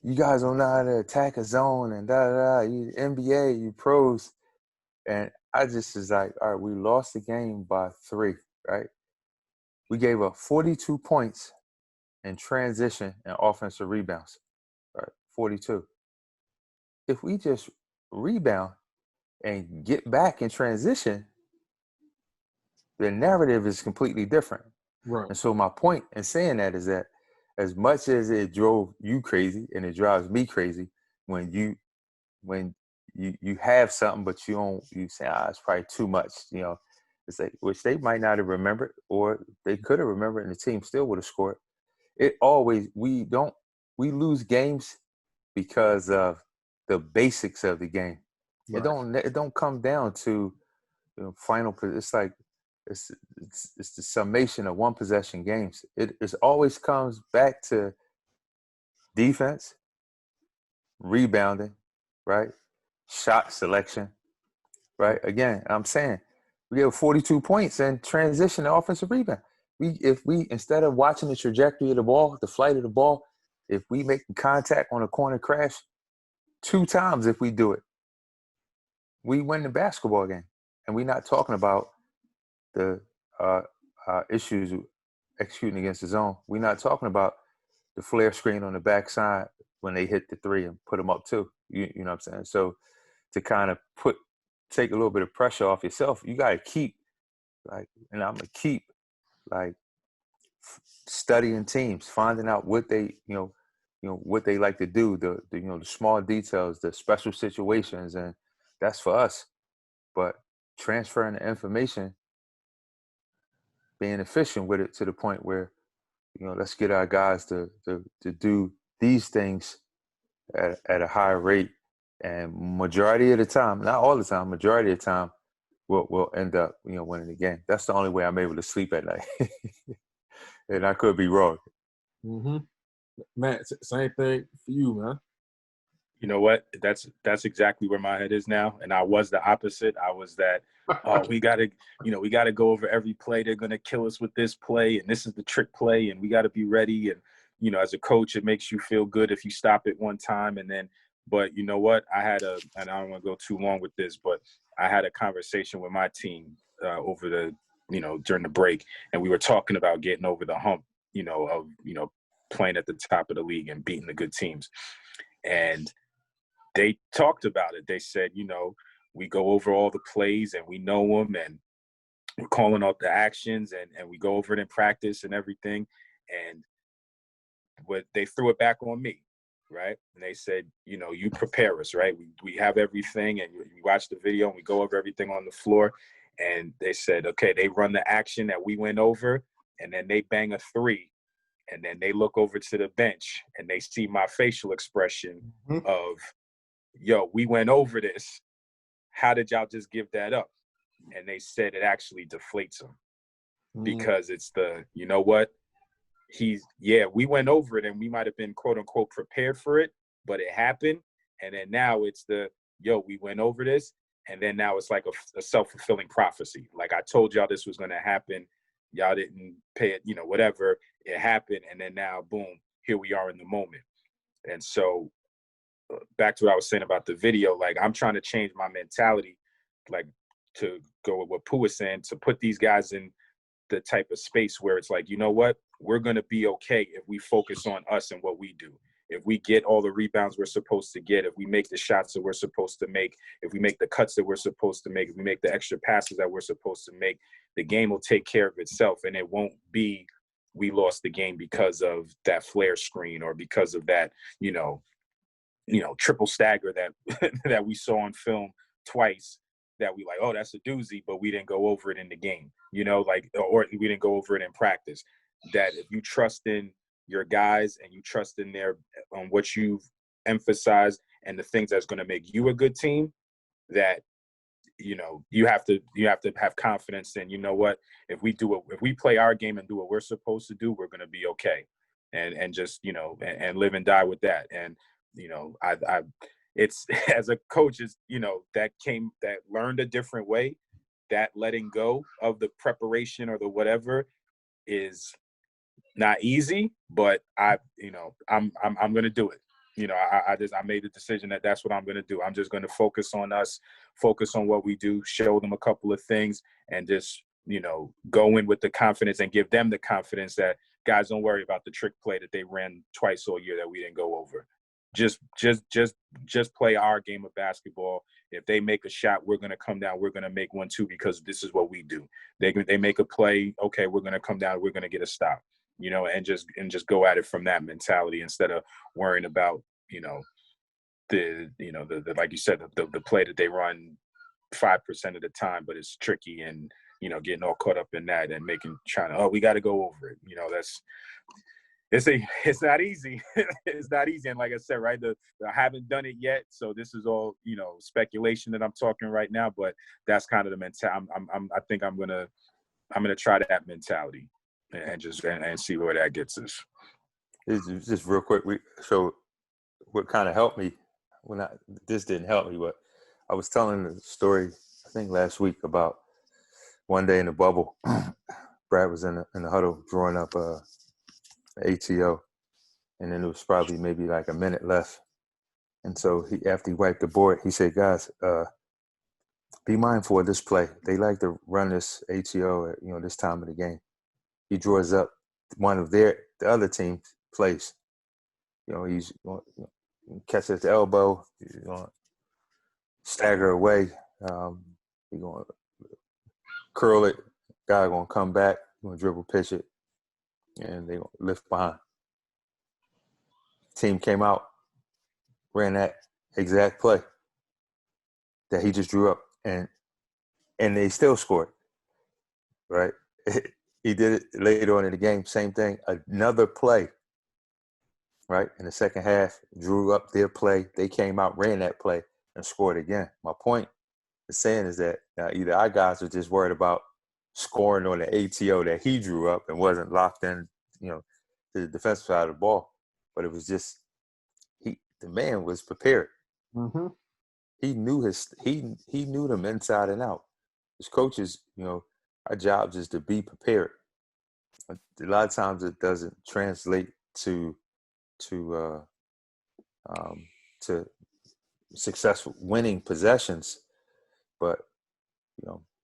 you guys don't know how to attack a zone and you NBA, you pros. And I just was like, all right, we lost the game by 3, right? We gave up 42 points in transition and offensive rebounds, right? 42. If we just rebound and get back in transition, the narrative is completely different. Right. And so my point in saying that is that as much as it drove you crazy and it drives me crazy when you have something, but you say, it's probably too much, it's like, which they might not have remembered, or they could have remembered and the team still would have scored. We lose games because of the basics of the game. Right. It don't come down to final. It's like it's the summation of one possession games. It always comes back to defense, rebounding, right? Shot selection, right? Again, I'm saying we have 42 points in transition and offensive rebound. If we instead of watching the trajectory of the ball, the flight of the ball, if we make contact on a corner crash 2 times, if we do it, we win the basketball game. And we're not talking about the issues executing against the zone. We're not talking about the flare screen on the backside when they hit the 3 and put them up 2. You know what I'm saying? So to kind of take a little bit of pressure off yourself, you got to keep I'm going to keep studying teams, finding out what they, what they like to do, the small details, the special situations, and that's for us. But transferring the information, being efficient with it to the point where, let's get our guys to do these things at a higher rate, and majority of the time, not all the time, majority of the time, we'll end up, winning the game. That's the only way I'm able to sleep at night. And I could be wrong. Mm-hmm. Matt, same thing for you, man. You know what? That's exactly where my head is now. And I was the opposite. I was that, we gotta go over every play. They're gonna kill us with this play, and this is the trick play, and we gotta be ready. And as a coach, it makes you feel good if you stop it one time. And then, but you know what? and I don't want to go too long with this, but I had a conversation with my team over during the break, and we were talking about getting over the hump, of playing at the top of the league and beating the good teams. And they talked about it. They said, we go over all the plays and we know them, and we're calling out the actions, and we go over it in practice and everything. And they threw it back on me, right? And they said, you prepare us, right? We have everything, and we watch the video and we go over everything on the floor. And they said, okay, they run the action that we went over, and then they bang a 3. And then they look over to the bench and they see my facial expression of, yo, we went over this. How did y'all just give that up? And they said it actually deflates them because it's you know what? We went over it and we might have been quote unquote prepared for it, but it happened. And then now it's we went over this. And then now it's like a self-fulfilling prophecy. Like I told y'all this was going to happen. Y'all didn't pay it, whatever. It happened. And then now, boom, here we are in the moment. And so back to what I was saying about the video, like I'm trying to change my mentality. Like to go with what Pooh was saying, to put these guys in the type of space where it's like, you know what, we're going to be okay if we focus on us and what we do. If we get all the rebounds we're supposed to get, if we make the shots that we're supposed to make, if we make the cuts that we're supposed to make, if we make the extra passes that we're supposed to make, the game will take care of itself. And it won't be, we lost the game because of that flare screen or because of that, triple stagger that that we saw on film twice, that we like, oh, that's a doozy, but we didn't go over it in the game, or we didn't go over it in practice. That if you trust in your guys and you trust in on what you've emphasized and the things that's going to make you a good team, that you have to have confidence in, you know what, if we play our game and do what we're supposed to do, we're going to be okay, and just and live and die with that. And I it's as a coach, is that learned a different way, that letting go of the preparation or the whatever is not easy, but I'm going to do it. I made the decision that that's what I'm going to do. I'm just going to focus on us, focus on what we do, show them a couple of things, and just, go in with the confidence and give them the confidence that, guys, don't worry about the trick play that they ran twice all year that we didn't go over. Just play our game of basketball. If they make a shot, we're going to come down. We're going to make one too, because this is what we do. They make a play. Okay, we're going to come down. We're going to get a stop. And just go at it from that mentality, instead of worrying about, the like you said, the play that they run 5% of the time, but it's tricky, and, getting all caught up in that and we got to go over it. It's not easy. It's not easy. And like I said, right, I haven't done it yet. So this is all, speculation that I'm talking right now, but that's kind of the mentality. I think I'm going to try that mentality and just and see where that gets us. It's just real quick. So what kind of helped me this didn't help me, but I was telling the story, I think last week, about one day in the bubble. Brad was in the huddle drawing up ATO, and then it was probably maybe like a minute left. And so after he wiped the board, he said, guys, be mindful of this play. They like to run this ATO at, this time of the game. He draws up one of the other team's plays. He's going to catch at the elbow, he's going to stagger away, he's going to curl it, guy going to come back, going to dribble pitch it, and they going to lift behind. Team came out, ran that exact play that he just drew up, and they still scored, right? He did it later on in the game, same thing, another play, right? In the second half, drew up their play. They came out, ran that play, and scored again. My point is saying is that either our guys are just worried about scoring on the ATO that he drew up and wasn't locked in, to the defensive side of the ball, but it was just the man was prepared. Mm-hmm. He knew them inside and out. As coaches, our job is to be prepared. A lot of times it doesn't translate to successful winning possessions, but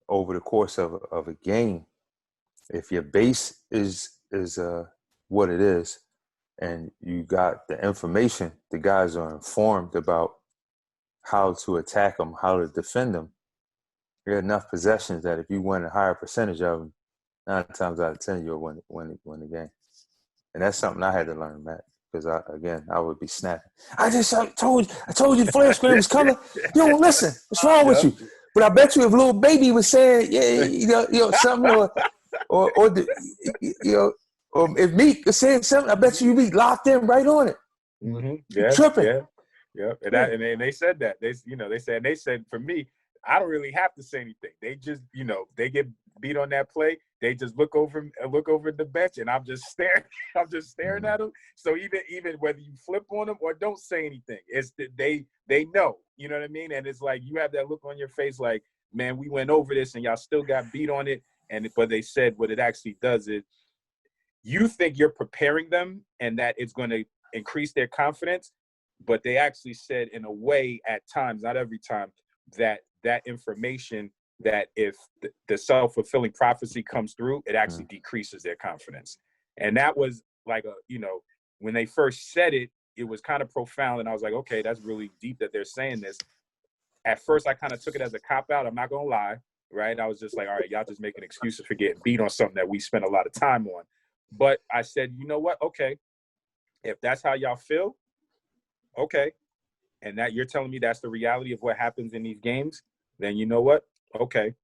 over the course of a game, if your base is what it is, and you got the information, the guys are informed about how to attack them, how to defend them. There are enough possessions that if you win a higher percentage of them, 9 times out of 10 you'll win the game. And that's something I had to learn, Matt, because I would be snapping. I told you the flare screen was coming. You don't listen. What's wrong with you? But I bet you if little baby was saying, something, or if Meek was saying something, I bet you'd be locked in right on it. Mm-hmm. Yeah, tripping. Yeah. And they said that. They said for me, I don't really have to say anything. They just, they get beat on that play. They just look over the bench, and I'm just staring. I'm just staring at them. So even whether you flip on them or don't say anything, it's they know. You know what I mean? And it's like you have that look on your face, like, man, we went over this, and y'all still got beat on it. But they said what it actually does is, you think you're preparing them, and that it's going to increase their confidence. But they actually said, in a way, at times, not every time, that information that if the self-fulfilling prophecy comes through, it actually decreases their confidence. And that was like when they first said it, it was kind of profound. And I was like, okay, that's really deep that they're saying this. At first, I kind of took it as a cop-out. I'm not going to lie, right? I was just like, all right, y'all just making excuses for getting beat on something that we spent a lot of time on. But I said, you know what? Okay, if that's how y'all feel, okay, and that you're telling me that's the reality of what happens in these games, then you know what? Okay,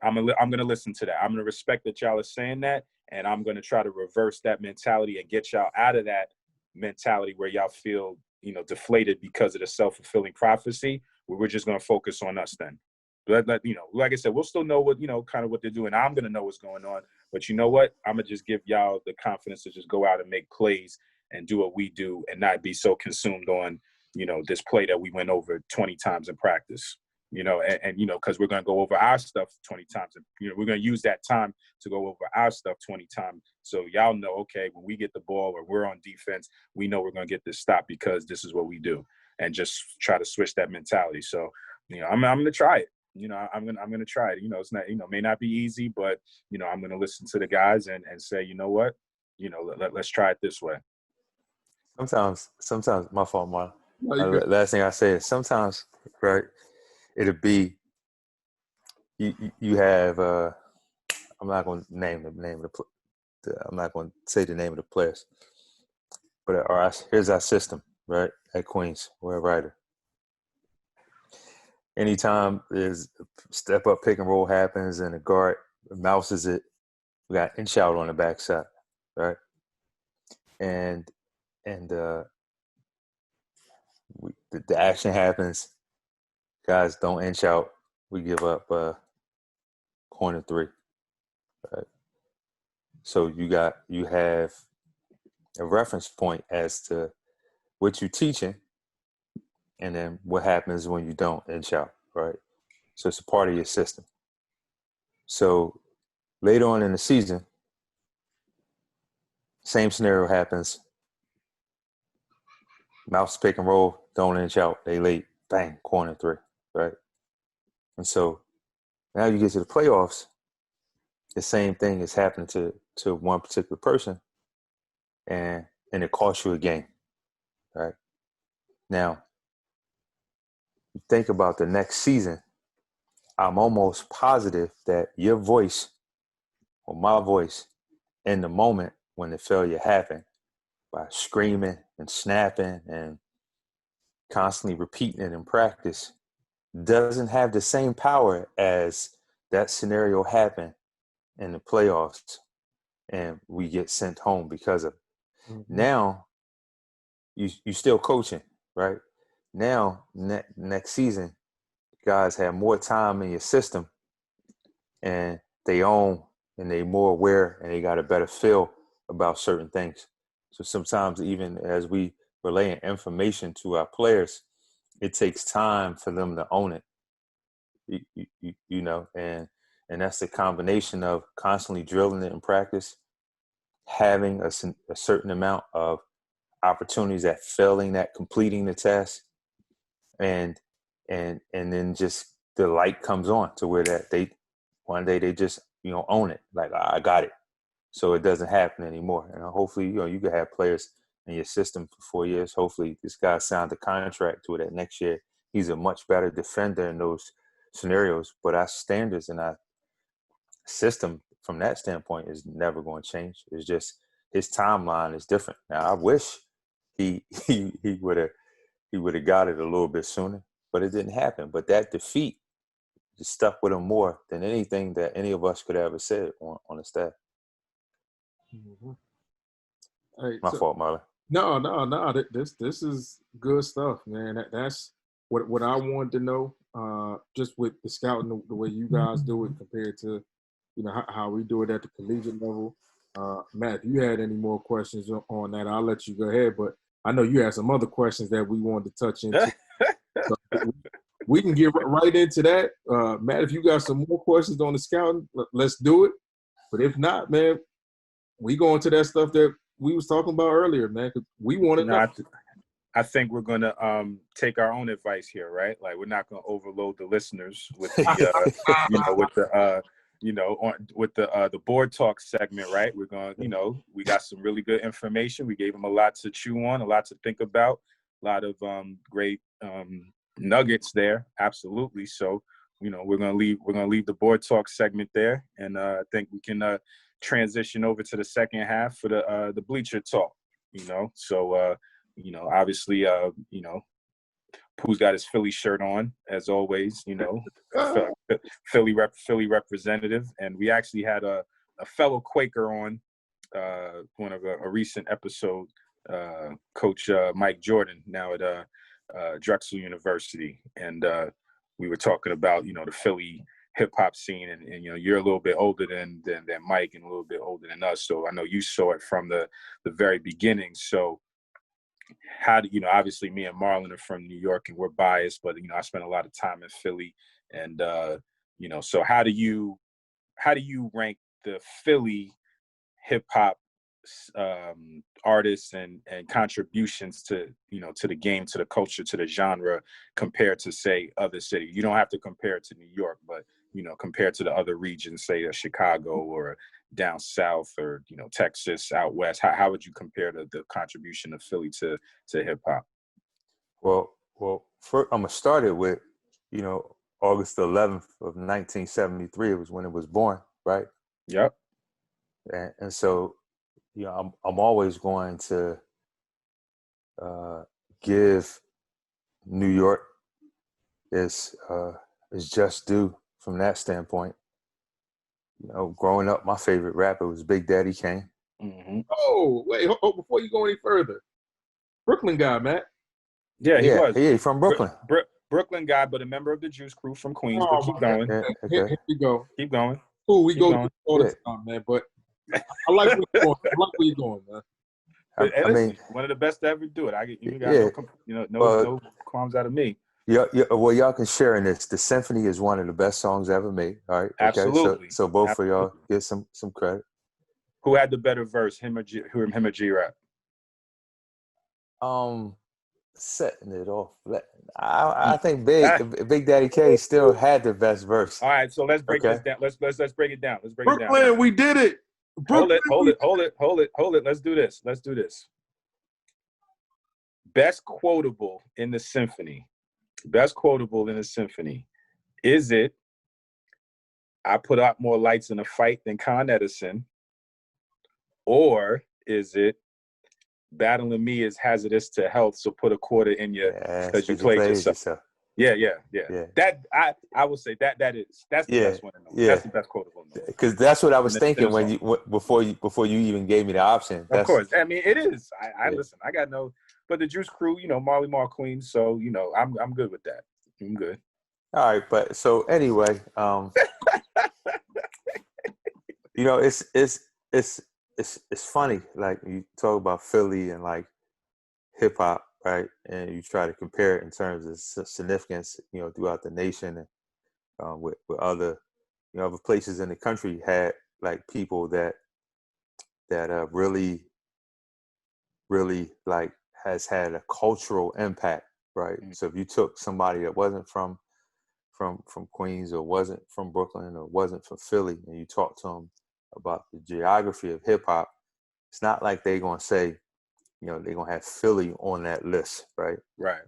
I'm gonna listen to that. I'm gonna respect that y'all are saying that, and I'm gonna try to reverse that mentality and get y'all out of that mentality where y'all feel deflated because of the self-fulfilling prophecy. Where we're just gonna focus on us then. Like I said, we'll still know what kind of what they're doing. I'm gonna know what's going on, but you know what? I'm gonna just give y'all the confidence to just go out and make plays and do what we do, and not be so consumed on this play that we went over 20 times in practice. Because we're going to go over our stuff 20 times. We're going to use that time to go over our stuff 20 times. So y'all know, okay, when we get the ball or we're on defense, we know we're going to get this stop because this is what we do, and just try to switch that mentality. So, I'm going to try it. I'm going to try it. It's not, may not be easy, but, I'm going to listen to the guys and say, you know what, let's try it this way. Sometimes my fault, Marlon. Last thing I say is sometimes, right, it'll be you have I'm not going to name the name of I'm not going to say the name of the players, but here's our system, right, at Queens. We're a writer. Anytime there's a step up pick and roll happens and the guard mouses it, we got inch out on the backside, right, and the action happens. Guys don't inch out. We give up corner 3. Right? So you have a reference point as to what you're teaching, and then what happens when you don't inch out, right? So it's a part of your system. So later on in the season, same scenario happens. Mouse pick and roll, don't inch out. They late, bang, corner 3, right? And so now you get to the playoffs, the same thing is happening to one particular person, and it costs you a game, right? Now, think about the next season. I'm almost positive that your voice or my voice in the moment when the failure happened, by screaming and snapping and constantly repeating it in practice, doesn't have the same power as that scenario happened in the playoffs and we get sent home because of it. Mm-hmm. Now you still coaching, right? Now next season, guys have more time in your system and they own and they more aware and they got a better feel about certain things. So sometimes even as we relaying information to our players, it takes time for them to own it. And that's the combination of constantly drilling it in practice, having a certain amount of opportunities at failing at completing the test, and then just the light comes on to where that one day they just own it, like I got it, so it doesn't happen anymore. And hopefully you can have players in your system for 4 years. Hopefully this guy signed a contract to it that next year he's a much better defender in those scenarios. But our standards and our system from that standpoint is never going to change. It's just his timeline is different. Now I wish he would have got it a little bit sooner, but it didn't happen. But that defeat just stuck with him more than anything that any of us could ever said on the staff. Mm-hmm. Hey, My fault, Marlon. No. This is good stuff, man. That's what I wanted to know. Just with the scouting, the way you guys do it compared to, how we do it at the collegiate level. Matt, if you had any more questions on that, I'll let you go ahead. But I know you had some other questions that we wanted to touch into. So we can get right into that. Matt, if you got some more questions on the scouting, let's do it. But if not, man, we go into that stuff that we was talking about earlier, man. 'Cause we wanted. I think we're gonna take our own advice here, right? Like we're not gonna overload the listeners with the with the board talk segment, right? We're gonna, we got some really good information. We gave them a lot to chew on, a lot to think about, a lot of great nuggets there. Absolutely. So, we're gonna leave the board talk segment there, and I think we can transition over to the second half for the Bleacher Talk. So obviously, Pooh's got his Philly shirt on as always. Philly representative, and we actually had a fellow Quaker on one of a recent episode, Coach Mike Jordan, now at Drexel University, and we were talking about the Philly hip hop scene, and you're a little bit older than Mike and a little bit older than us, so I know you saw it from the very beginning. So how do obviously me and Marlon are from New York and we're biased, but I spent a lot of time in Philly, and so how do you rank the Philly hip hop artists and contributions to to the game, to the culture, to the genre, compared to, say, other cities? You don't have to compare it to New York, but compared to the other regions, say Chicago or down south, or Texas out west, how would you compare the contribution of Philly to hip hop? Well, first, I'm gonna start it with August 11th of 1973 was when it was born, right? Yep. And so I'm always going to give New York is just due from that standpoint. Growing up, my favorite rapper was Big Daddy Kane. Mm-hmm. Oh, wait, before you go any further, Brooklyn guy, Matt. Yeah, he was. Yeah, from Brooklyn. Brooklyn guy, but a member of the Juice Crew from Queens. Oh, but keep going. Yeah, okay. Here you go. Keep going. Cool, we Keep go going. all the time, man. But I like where you're going. where you're going, man. I mean, one of the best to ever do it. You got no qualms out of me. Yeah. Well, y'all can share in this. The Symphony is one of the best songs ever made. All right. Absolutely. Okay? So both of y'all get some credit. Who had the better verse, him or G-Rap? Setting it off. I think Big Daddy Kane still had the best verse. All right, so let's break this down. Let's break it down. Brooklyn, we did it. Brooklyn, Hold it. Let's do this. Best quotable in the symphony. Is it, I put out more lights in a fight than Con Edison? Or is it, battling me is hazardous to health, so put a quarter in you because you played yourself. Yeah. That I would say that's the best one. That's the best quotable. Because that's what I was thinking when you before you even gave me the option. Of course, I mean it is. I listen. I got no, but the Juice Crew, Marley Marl Queens. So I'm good with that. I'm good. All right, but so anyway, it's funny, like you talk about Philly and like hip hop, right? And you try to compare it in terms of significance, throughout the nation, and with other, other places in the country had like people that really like has had a cultural impact, right? Mm-hmm. So if you took somebody that wasn't from Queens, or wasn't from Brooklyn, or wasn't from Philly, and you talk to them about the geography of hip hop, it's not like they're gonna say, they're gonna have Philly on that list, right? Right.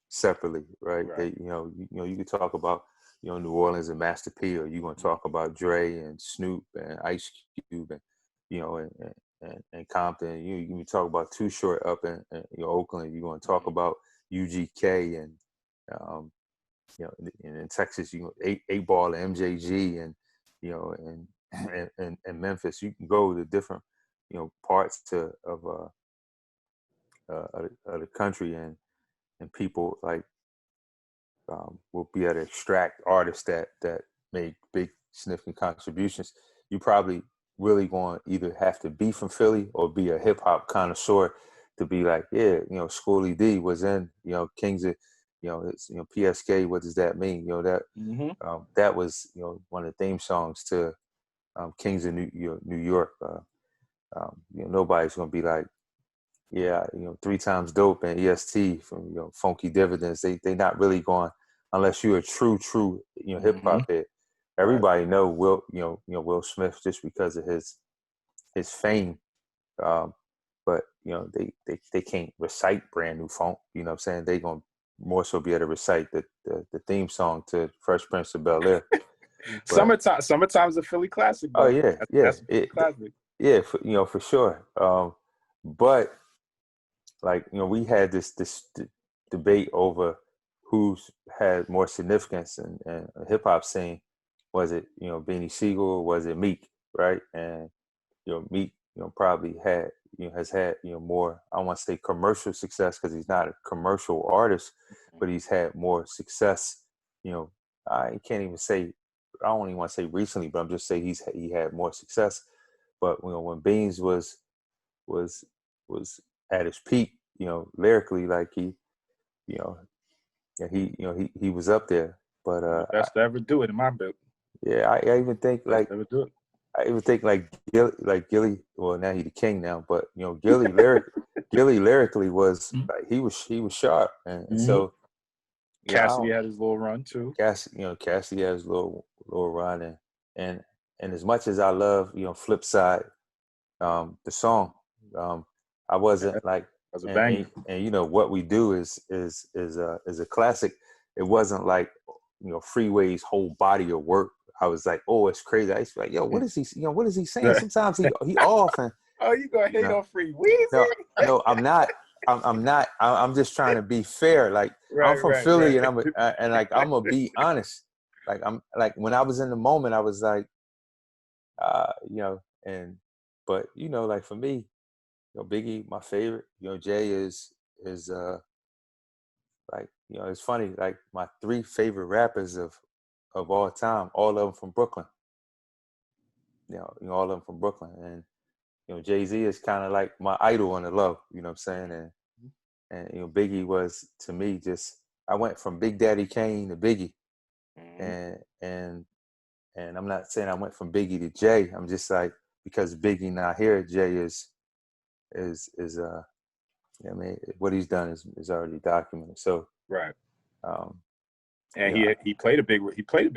Separately, right? They, you could talk about, New Orleans and Master P, or you're gonna talk about Dre and Snoop and Ice Cube, and and Compton. You can talk about Too Short up in Oakland. You're gonna talk about UGK and in Texas, Eight Ball and MJG, and and Memphis. You can go to different parts of the country, and people like will be able to extract artists that made big significant contributions. You probably really going to either have to be from Philly or be a hip hop connoisseur to be like, Schoolie D was in Kings of it's PSK. What does that mean? That that was one of the theme songs to Kings of New York. Nobody's gonna be like Yeah, 3 times dope and EST from Funky Dividends. They not really going unless you're a true hip hop head. Right. Everybody know Will Smith just because of his fame. But they can't recite brand new funk. You know what I'm saying? They gonna more so be able to recite the theme song to Fresh Prince of Bel-Air. Summertime's a Philly classic, Oh though. yeah, That's a Philly classic. yeah, for sure. But like we had this debate over who's had more significance in hip hop scene. Was it Beanie Siegel or was it Meek, right? And Meek probably had has had more, I don't want to say commercial success because he's not a commercial artist, but he's had more success. I can't even say, I don't even want to say recently, but I'm just saying he had more success. But when Beans was at his peak, lyrically, like you know he was up there. But Best to ever do it in my book. yeah, I even think Best like to ever do it. I even think like Gilly. Well, now he's the king now, but Gilly lyrically was like he was sharp, and so Cassidy had his little run too. Cassidy has his little run, and as much as I love Flip Side, the song, I wasn't like, That was a banger. and what we do is a classic. It wasn't like Freeway's whole body of work. I was like, oh, it's crazy. I used to be like, yo, what is he? What is he saying? Sometimes he off and. Oh, you gonna hate on Free Weezy? No, I'm not. I'm not. I'm just trying to be fair. Like I'm from Philly, and and like I'm gonna be honest. Like I'm like when I was in the moment, I was like, but like for me, Biggie, my favorite. Jay is like it's funny. Like my 3 favorite rappers of all time, all of them from Brooklyn. All of them from Brooklyn, and Jay-Z is kind of like my idol on the low. You know what I'm saying? And Biggie was to me just. I went from Big Daddy Kane to Biggie, and I'm not saying I went from Biggie to Jay. I'm just like because Biggie not here, Jay is I mean what he's done is already documented. So right. And yeah. he played a big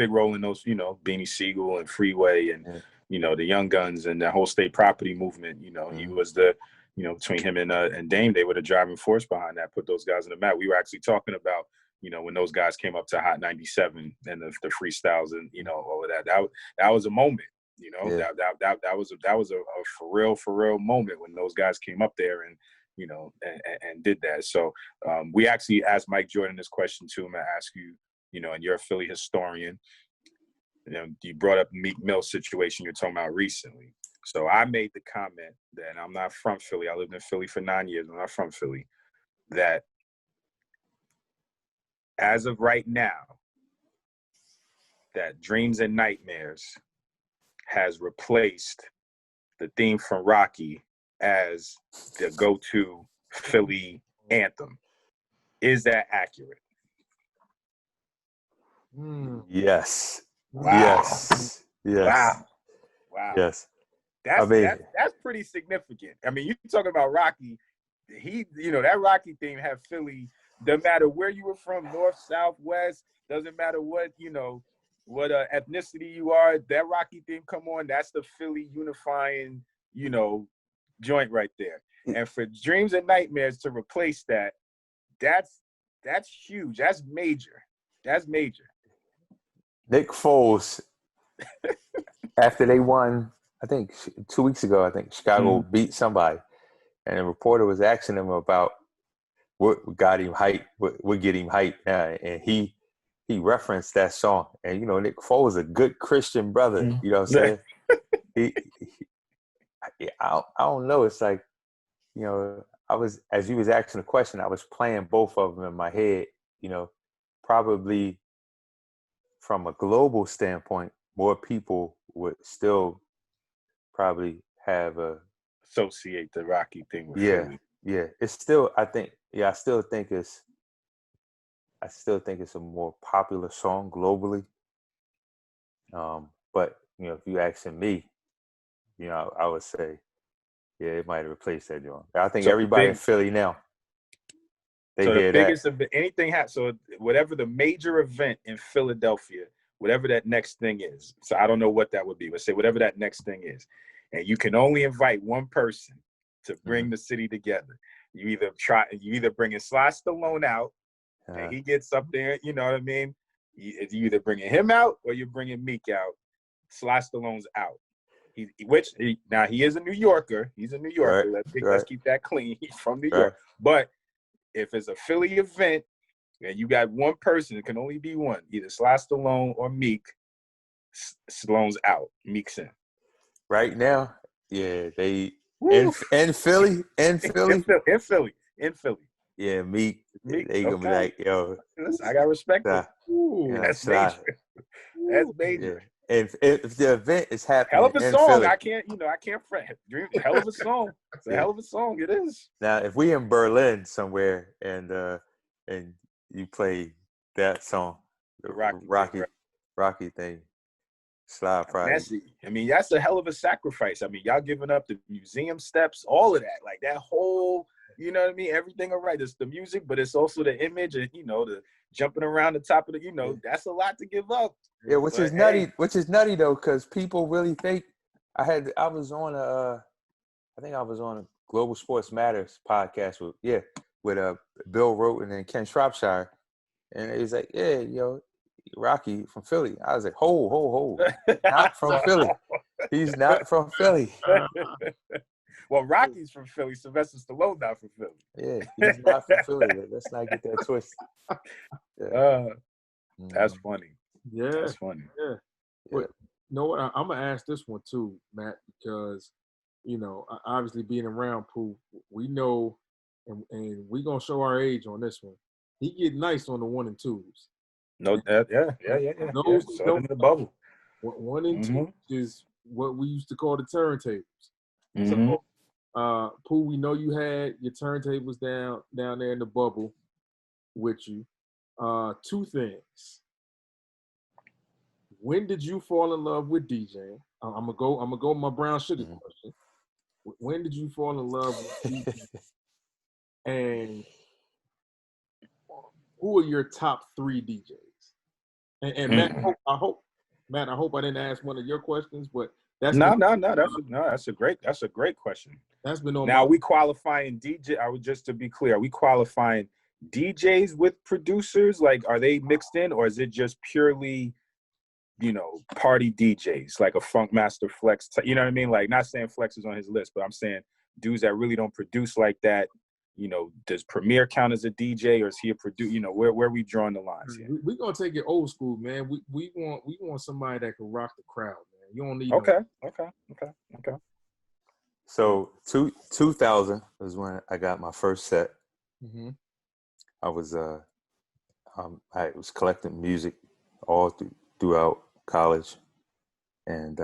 role in those, Beanie Siegel and Freeway and the Young Guns and that whole state property movement. He was the between him and Dame, they were the driving force behind that, put those guys in the map. We were actually talking about when those guys came up to Hot 97 and the freestyles and all of that was a moment. That was a for real moment when those guys came up there and and did that. So we actually asked Mike Jordan this question too. I'm gonna ask you, and you're a Philly historian. You brought up Meek Mill's situation you're talking about recently. So I made the comment that I'm not from Philly. I lived in Philly for 9 years. I'm not from Philly. That as of right now, that Dreams and Nightmares has replaced the theme from Rocky as the go-to Philly anthem. Is that accurate? Yes. Wow. Yes. Wow. Yes. That's pretty significant. I mean, you talking about Rocky. That Rocky theme had Philly. Doesn't matter where you were from, north, south, west. Doesn't matter what ethnicity you are. That Rocky theme come on. That's the Philly unifying, joint right there. And for Dreams and Nightmares to replace that, that's huge. That's major. That's major. Nick Foles, after they won, I think 2 weeks ago, I think Chicago beat somebody, and a reporter was asking him about what got him hyped, what get him hyped, and he referenced that song. And Nick Foles is a good Christian brother. You know what I'm saying? I don't know. It's like, I was, as you was asking the question, I was playing both of them in my head. Probably from a global standpoint, more people would still probably have associate the Rocky thing with Philly. Yeah. It's still, I still think it's a more popular song globally. But if you asking me, I would say, Yeah, it might have replaced that joint. I think So everybody in Philly now, they so the hear biggest that. of anything so whatever the major event in Philadelphia, whatever that next thing is. So I don't know what that would be, but say whatever that next thing is, and you can only invite one person to bring the city together. You either bringing Sly Stallone out, and he gets up there. You know what I mean? You either bringing him out or you're bringing Meek out. Sly Stallone's out. Now he is a New Yorker. He's a New Yorker. Right, Let's keep that clean. He's from New right. York. But if it's a Philly event and you got one person, it can only be one, either Sly Stallone or Meek. Stallone's out. Meek's in. Right now, yeah, they in Philly. In Philly. Yeah, Meek. They gonna be like, yo, listen, I got respect. That's major. That's major. Yeah. If the event is happening, hell of a in song. Philly, I can't front. Hell of a song. It's a hell of a song. It is. Now, if we in Berlin somewhere and you play that song, the Rocky thing, Sly probably. Messy. I mean, that's a hell of a sacrifice. I mean, y'all giving up the museum steps, all of that, like that whole. You know what I mean? Everything all right. It's the music, but it's also the image and the jumping around the top of the. That's a lot to give up. Yeah, which is nutty. Which is nutty though, because people really think I was on I think I was on a Global Sports Matters podcast with Bill Roten and Ken Shropshire, and he's like, yeah, Rocky from Philly. I was like, ho, not from Philly. He's not from Philly. Well, Rocky's from Philly. Sylvester Stallone not from Philly. Yeah, he's not from Philly. Let's not get that twisted. Yeah. That's funny. Yeah, that's funny. Yeah. But you know what? I'm gonna ask this one too, Matt, because obviously being around Pooh, we know, and we gonna show our age on this one. He get nice on the 1 and 2s. No, yeah. Those So in the bubble. 1 and 2 is what we used to call the turntables. Mm-hmm. So, Pooh, we know you had your turntables down there in the bubble with you. 2 things. When did you fall in love with DJing? I'm gonna go with my brown sugar question. When did you fall in love with DJing? And who are your top 3 DJs? And Matt, I hope I didn't ask one of your questions, but that's that's a great question. That's been on. Now we qualifying DJ. Just to be clear, are we qualifying DJs with producers? Like, are they mixed in, or is it just purely, party DJs, like a Funk Master Flex? You know what I mean? Like, not saying Flex is on his list, but I'm saying dudes that really don't produce like that. Does Premier count as a DJ, or is he a producer? Where are we drawing the lines here? We're gonna take it old school, man. We want somebody that can rock the crowd, man. You don't need. Okay. So 2000 was when I got my first set. Mm-hmm. I was I was collecting music all throughout college, and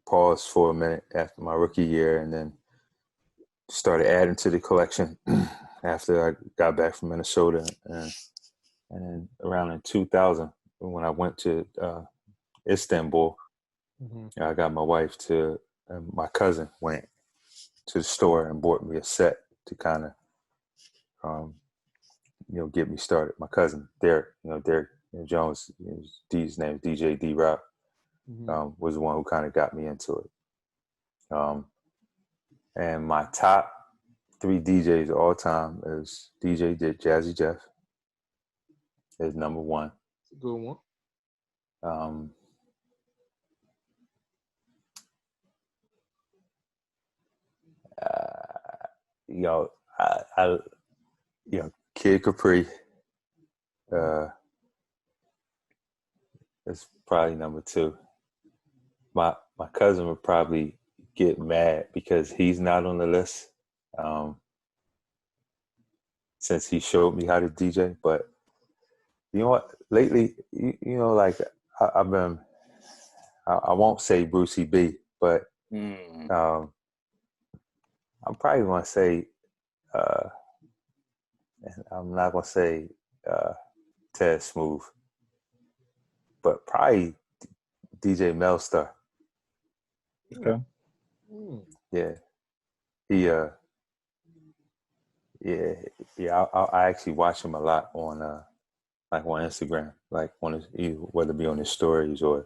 paused for a minute after my rookie year, and then started adding to the collection after I got back from Minnesota, and then around in 2000 when I went to Istanbul, I got my wife and my cousin went to the store and bought me a set to kind of get me started. My cousin Derek Jones, his name is DJ D Rock, was the one who kind of got me into it. And my top 3 DJs of all time is DJ Jazzy Jeff is number 1. It's a good one. Kid Capri is probably number 2. My cousin would probably get mad because he's not on the list, since he showed me how to DJ. But you know what? Lately, like I've been, I won't say Brucey B, but I'm probably going to say, I'm not going to say Ted Smooth, but probably DJ Melstar. Okay. Yeah. he yeah, yeah. I actually watch him a lot on like on Instagram, like on his, whether it be on his stories or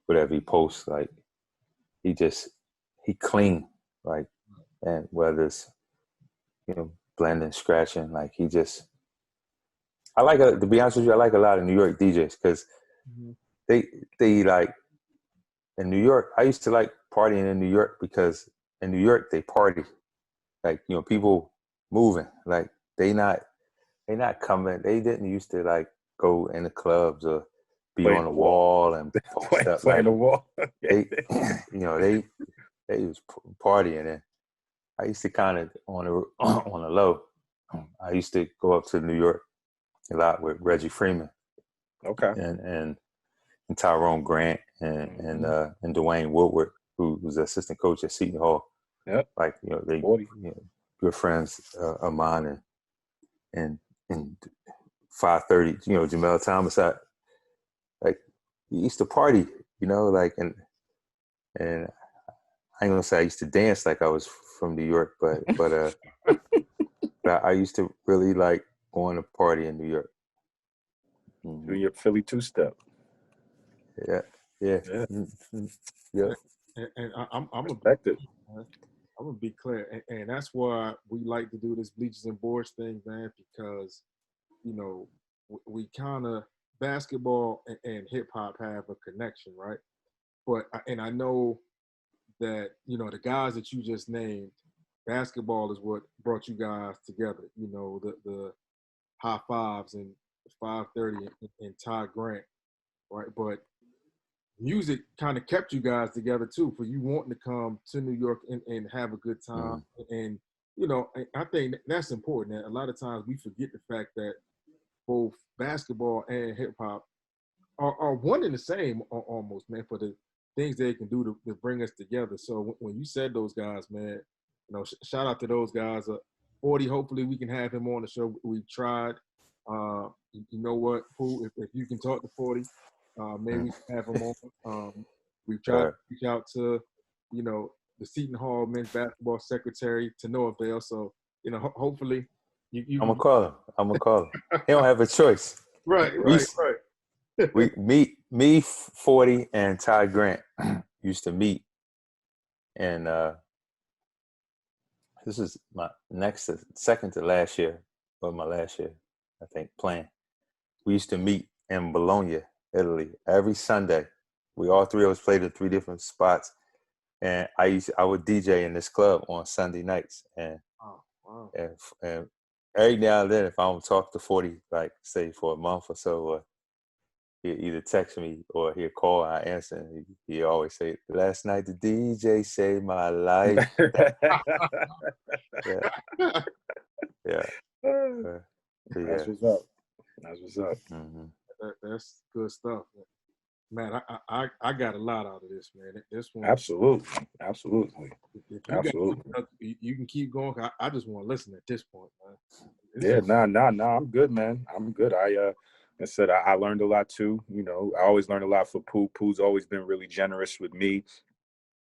whatever he posts. Like he clean, like, and whether it's blending, scratching, like he just. I like to be honest with you. I like a lot of New York DJs because they like in New York. I used to like partying in New York because in New York they party, like people moving, like they not coming. They didn't used to like go in the clubs or be Playing on the the wall. wall and post up. Playing Like the wall. they, they was partying, and I used to kind of on the low. I used to go up to New York a lot with Reggie Freeman, Okay. and Tyrone Grant and Dwayne Woodward, who was the assistant coach at Seton Hall. Yep. Like they good friends of mine, and 5:30, Jamel Thomas. Like he used to party, like and I ain't gonna say I used to dance like I was from New York, but but I used to really like going to party in New York. Doing your Philly two-step. Yeah. Mm-hmm. Yeah. And I'm Effective. I'm gonna be clear, and that's why we like to do this Bleachers and Boards thing, man, because we kind of basketball and hip hop have a connection, right? But and I know that the guys that you just named, basketball is what brought you guys together. The high fives and 5:30 and Todd Grant, right? But music kind of kept you guys together too, for you wanting to come to New York and have a good time. And I think that's important. And a lot of times we forget the fact that both basketball and hip hop are one and the same almost, man, for the things they can do to bring us together. So when you said those guys, man, shout out to those guys. 40, hopefully we can have him on the show. We've tried. You know what, Pooh, if you can talk to 40, maybe we can have him on. We've tried to reach out to, the Seton Hall men's basketball secretary to no avail. So, hopefully you I'm gonna call him. He don't have a choice. Right. Me, 40, and Ty Grant used to meet, and this is my second to last year, or my last year, I think, playing. We used to meet in Bologna, Italy, every Sunday. We all three of us played in 3 different spots, and I would DJ in this club on Sunday nights, and and every now and then, if I don't talk to 40, like say for a month or so, or he'll either text me or he'll call and I answer, and he always say, "Last night the DJ saved my life." Yeah. That's what's up. That's what's up. Mm-hmm. That's good stuff, man. I got a lot out of this, man. This one, absolutely. You can keep going. I just want to listen at this point, man. Nah. I'm good, man. I'm good. I said I learned a lot too. I always learn a lot for Pooh. Pooh's always been really generous with me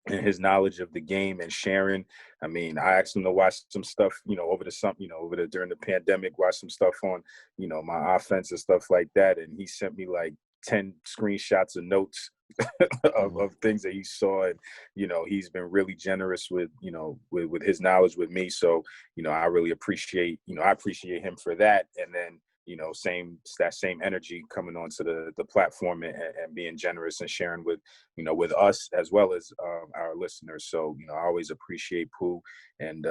and his knowledge of the game and sharing. I mean, I asked him to watch some stuff, over during the pandemic, watch some stuff on, my offense and stuff like that. And he sent me like 10 screenshots of notes of things that he saw. And, he's been really generous with his knowledge with me. So, I really appreciate him for that. And then, that same energy coming onto the platform and being generous and sharing with us as well as our listeners. So, I always appreciate Pooh, and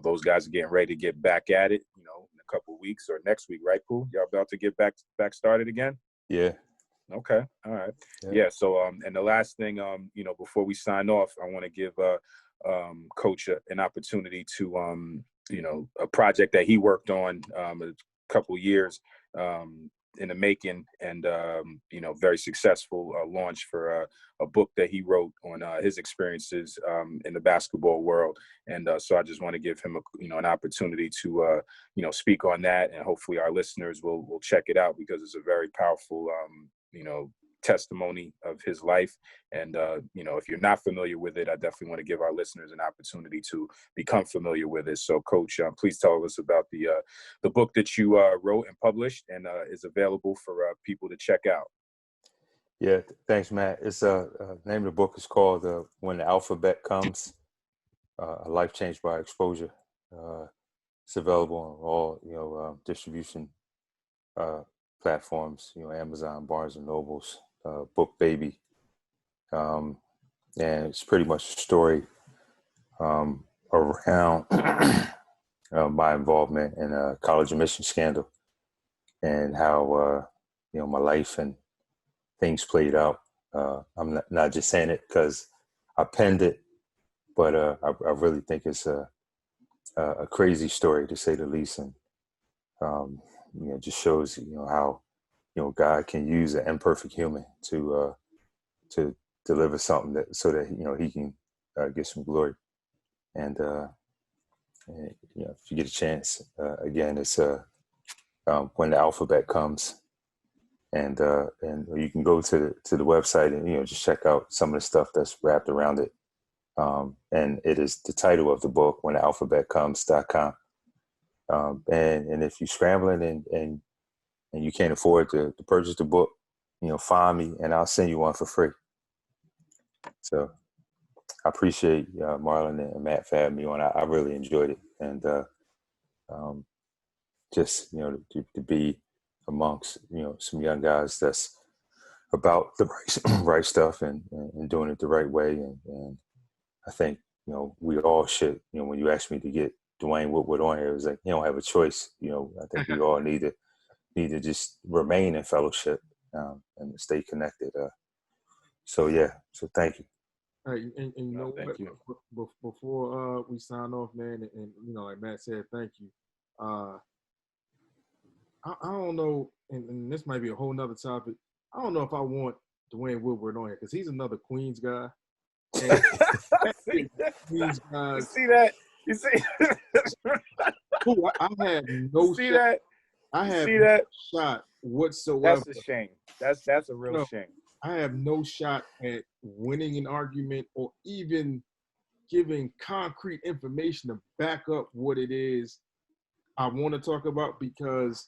those guys are getting ready to get back at it, in a couple of weeks or next week, right, Pooh? Y'all about to get back started again? Yeah. Okay. All right. Yeah. So, and the last thing, before we sign off, I want to give Coach an opportunity to, a project that he worked on a couple years in the making, and very successful launch for a book that he wrote on his experiences in the basketball world. And so I just want to give him an opportunity to speak on that, and hopefully our listeners will check it out, because it's a very powerful testimony of his life. And, if you're not familiar with it, I definitely want to give our listeners an opportunity to become familiar with it. So, Coach, please tell us about the book that you wrote and published and is available for people to check out. Yeah, thanks, Matt. It's name of the book is called "When the Alphabet Comes: A Life Changed by Exposure." It's available on all distribution platforms. Amazon, Barnes and Nobles, Book Baby, and it's pretty much a story around my involvement in a college admission scandal and how my life and things played out. I'm not just saying it because I penned it, but I really think it's a crazy story, to say the least, and just shows how God can use an imperfect human to deliver something so that he can get some glory. And if you get a chance, again, it's When the Alphabet Comes. And you can go to the website and just check out some of the stuff that's wrapped around it. And it is the title of the book, When the Alphabet Comes.com. And if you're scrambling and you can't afford to purchase the book, find me and I'll send you one for free. So I appreciate Marlon and Matt for having me on. I really enjoyed it, and just to be amongst some young guys that's about the right stuff and doing it the right way, and I think we all should. When you asked me to get Dwayne Woodward on here, it was like you don't have a choice. I think we all need to just remain in fellowship and stay connected. So thank you. Hey, and you know what? You. Before we sign off, man, and like Matt said, thank you. I don't know, and this might be a whole nother topic. I don't know if I want Dwayne Woodward on here because he's another Queens guy. And Queens guys. You see that? You see? Pooh, I had no see shot. That? I have see no that? shot whatsoever. That's a shame. That's a real shame. I have no shot at winning an argument or even giving concrete information to back up what it is I want to talk about because,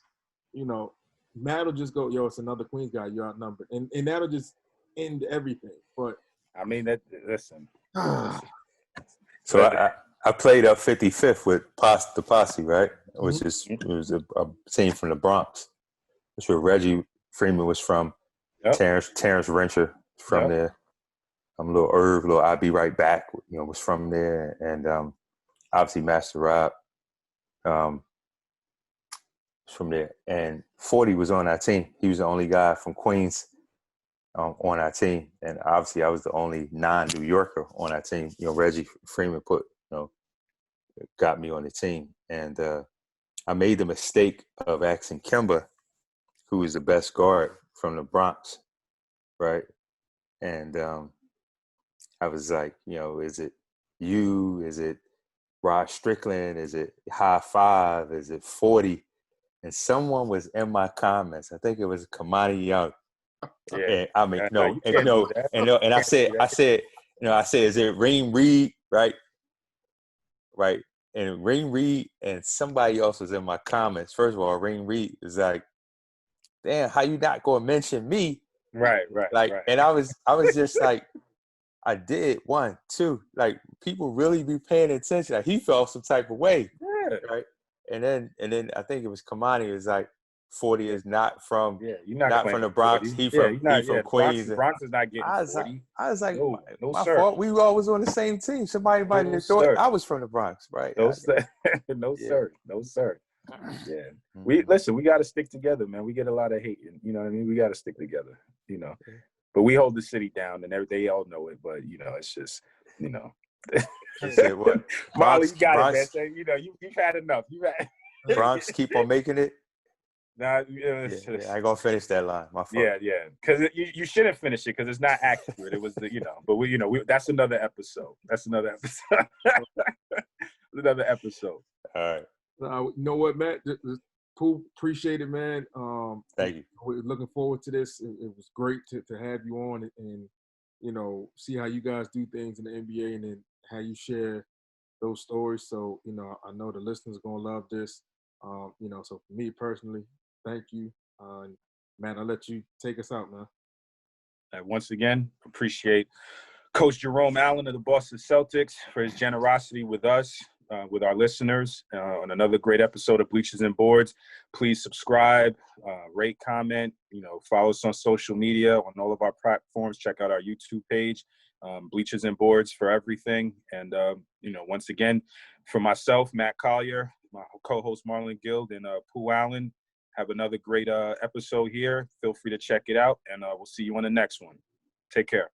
Matt will just go, it's another Queens guy, you're outnumbered. And that'll just end everything. But I mean, listen. So I played up 55th with the Posse, right? Which was a team from the Bronx. That's where Reggie Freeman was from. Yep. Terrence Rencher from there. Little Irv, little I'll Be Right Back, was from there. And obviously Master Rob was from there. And 40 was on our team. He was the only guy from Queens on our team. And obviously I was the only non-New Yorker on our team. Reggie Freeman got me on the team. And I made the mistake of asking Kemba, who is the best guard from the Bronx, right? And I was like, is it you? Is it Rod Strickland? Is it High Five? Is it 40? And someone was in my comments. I think it was Kamani Young. Yeah. And I mean, and I said, is it Reem Reed? Right. And Reem Reed and somebody else was in my comments. First of all, Reem Reed is like, damn, how you not gonna mention me? Right. And I was just like, I did 1, 2. Like people really be paying attention. Like he felt some type of way. Yeah. Right. And then I think it was Kamani. It was like 40 is not from you're not from the Bronx. 40. He from Queens. Bronx is not getting 40. I was like, no, my sir. fault. We were always on the same team. Somebody thought sir. I was from the Bronx, right? Sir. No, sir. Yeah. We got to stick together, man. We get a lot of hate. You know what I mean? We got to stick together, But we hold the city down, and they all know it. But, it's just, What? Molly, you got it, man. You've had enough. Bronx keep on making it. Nah, I ain't gonna finish that line. My fault. Yeah. Because you shouldn't finish it because it's not accurate. It was but that's another episode. Another episode. All right. You know what, Matt? Pooh, appreciate it, man. Thank you. We're looking forward to this. It was great to have you on and see how you guys do things in the NBA and then how you share those stories. So, I know the listeners are going to love this. So for me personally, thank you. And Matt, I'll let you take us out, man. Once again, appreciate Coach Jerome Allen of the Boston Celtics for his generosity with us, with our listeners, on another great episode of Bleachers and Boards. Please subscribe, rate, comment, follow us on social media, on all of our platforms. Check out our YouTube page, Bleachers and Boards for everything. And, once again, for myself, Matt Collier, my co-host Marlon Guild, and Pooh Allen, have another great episode here. Feel free to check it out, and we'll see you on the next one. Take care.